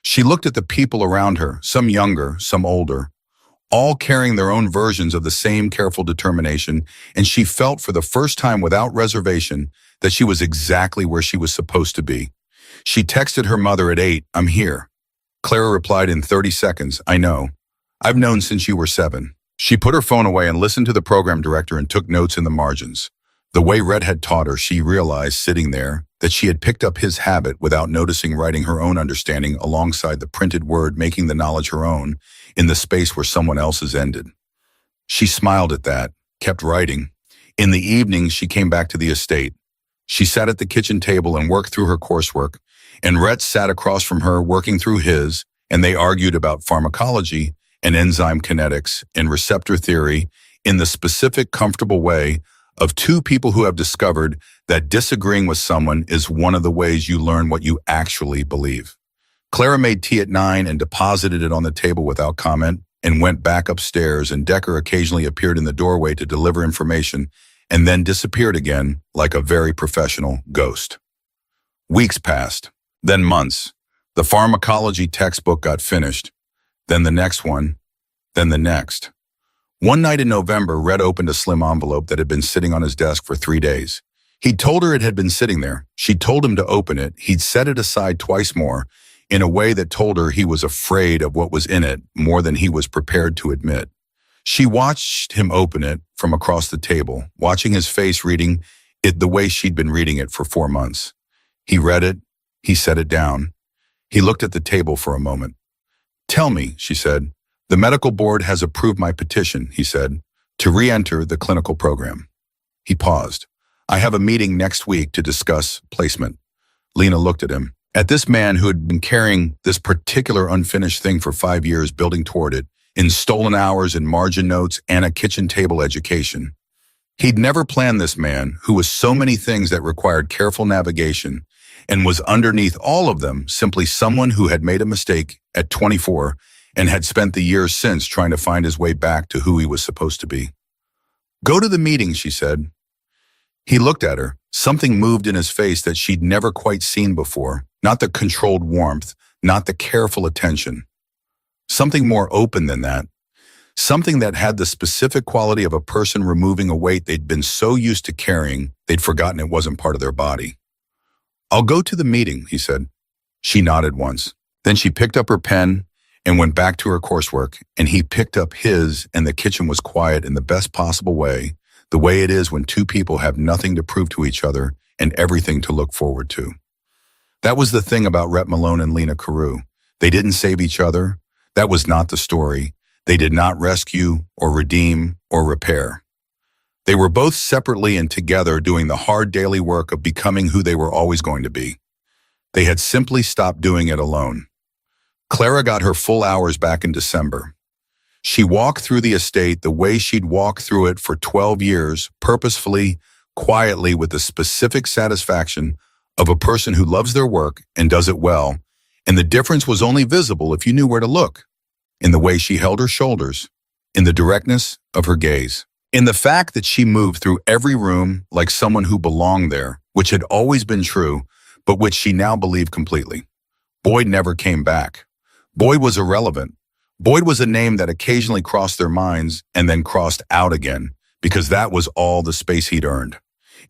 She looked at the people around her, some younger, some older, all carrying their own versions of the same careful determination, and she felt for the first time without reservation that she was exactly where she was supposed to be. She texted her mother at 8, "I'm here." Clara replied in 30 seconds, "I know. I've known since you were 7. She put her phone away and listened to the program director and took notes in the margins. The way Red had taught her, she realized, sitting there, that she had picked up his habit without noticing, writing her own understanding alongside the printed word, making the knowledge her own, in the space where someone else's ended. She smiled at that, kept writing. In the evenings, she came back to the estate. She sat at the kitchen table and worked through her coursework, and Rhett sat across from her working through his, and they argued about pharmacology and enzyme kinetics and receptor theory in the specific, comfortable way of two people who have discovered that disagreeing with someone is one of the ways you learn what you actually believe. Clara made tea at 9 and deposited it on the table without comment and went back upstairs, and Decker occasionally appeared in the doorway to deliver information and then disappeared again like a very professional ghost. Weeks passed, then months. The pharmacology textbook got finished, then the next one, then the next. One night in November, Red opened a slim envelope that had been sitting on his desk for 3 days. He'd told her it had been sitting there. She'd told him to open it. He'd set it aside twice more, in a way that told her he was afraid of what was in it more than he was prepared to admit. She watched him open it from across the table, watching his face reading it the way she'd been reading it for 4 months. He read it. He set it down. He looked at the table for a moment. "Tell me," she said. "The medical board has approved my petition," he said, "to re-enter the clinical program." He paused. "I have a meeting next week to discuss placement." Lena looked at him. At this man who had been carrying this particular unfinished thing for 5 years, building toward it, in stolen hours and margin notes and a kitchen table education. He'd never planned this man, who was so many things that required careful navigation, and was underneath all of them simply someone who had made a mistake at 24 and had spent the years since trying to find his way back to who he was supposed to be. "Go to the meeting," she said. He looked at her. Something moved in his face that she'd never quite seen before. Not the controlled warmth, not the careful attention. Something more open than that. Something that had the specific quality of a person removing a weight they'd been so used to carrying, they'd forgotten it wasn't part of their body. "I'll go to the meeting," he said. She nodded once. Then she picked up her pen and went back to her coursework, and he picked up his, and the kitchen was quiet in the best possible way, the way it is when two people have nothing to prove to each other and everything to look forward to. That was the thing about Rhett Malone and Lena Carew. They didn't save each other. That was not the story. They did not rescue or redeem or repair. They were both separately and together doing the hard daily work of becoming who they were always going to be. They had simply stopped doing it alone. Clara got her full hours back in December. She walked through the estate the way she'd walked through it for 12 years, purposefully, quietly, with the specific satisfaction of a person who loves their work and does it well, and the difference was only visible if you knew where to look. In the way she held her shoulders, in the directness of her gaze, in the fact that she moved through every room like someone who belonged there, which had always been true, but which she now believed completely. Boyd never came back. Boyd was irrelevant. Boyd was a name that occasionally crossed their minds and then crossed out again, because that was all the space he'd earned.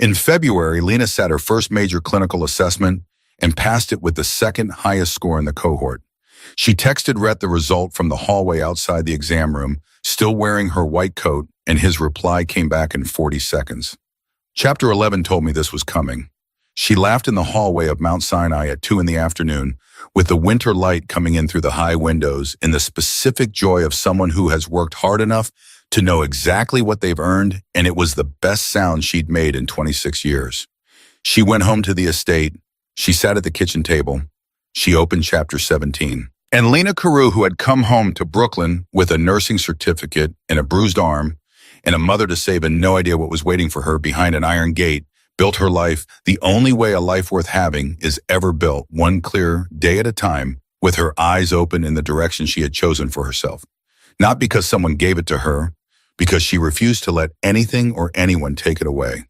In February, Lena sat her first major clinical assessment and passed it with the second highest score in the cohort. She texted Rhett the result from the hallway outside the exam room, still wearing her white coat, and his reply came back in 40 seconds. Chapter 11 told me this was coming. She laughed in the hallway of Mount Sinai at 2 in the afternoon, with the winter light coming in through the high windows, in the specific joy of someone who has worked hard enough to know exactly what they've earned, and it was the best sound she'd made in 26 years. She went home to the estate. She sat at the kitchen table. She opened chapter 17. And Lena Carew, who had come home to Brooklyn with a nursing certificate and a bruised arm and a mother to save and no idea what was waiting for her behind an iron gate, built her life the only way a life worth having is ever built, one clear day at a time, with her eyes open in the direction she had chosen for herself. Not because someone gave it to her, because she refused to let anything or anyone take it away.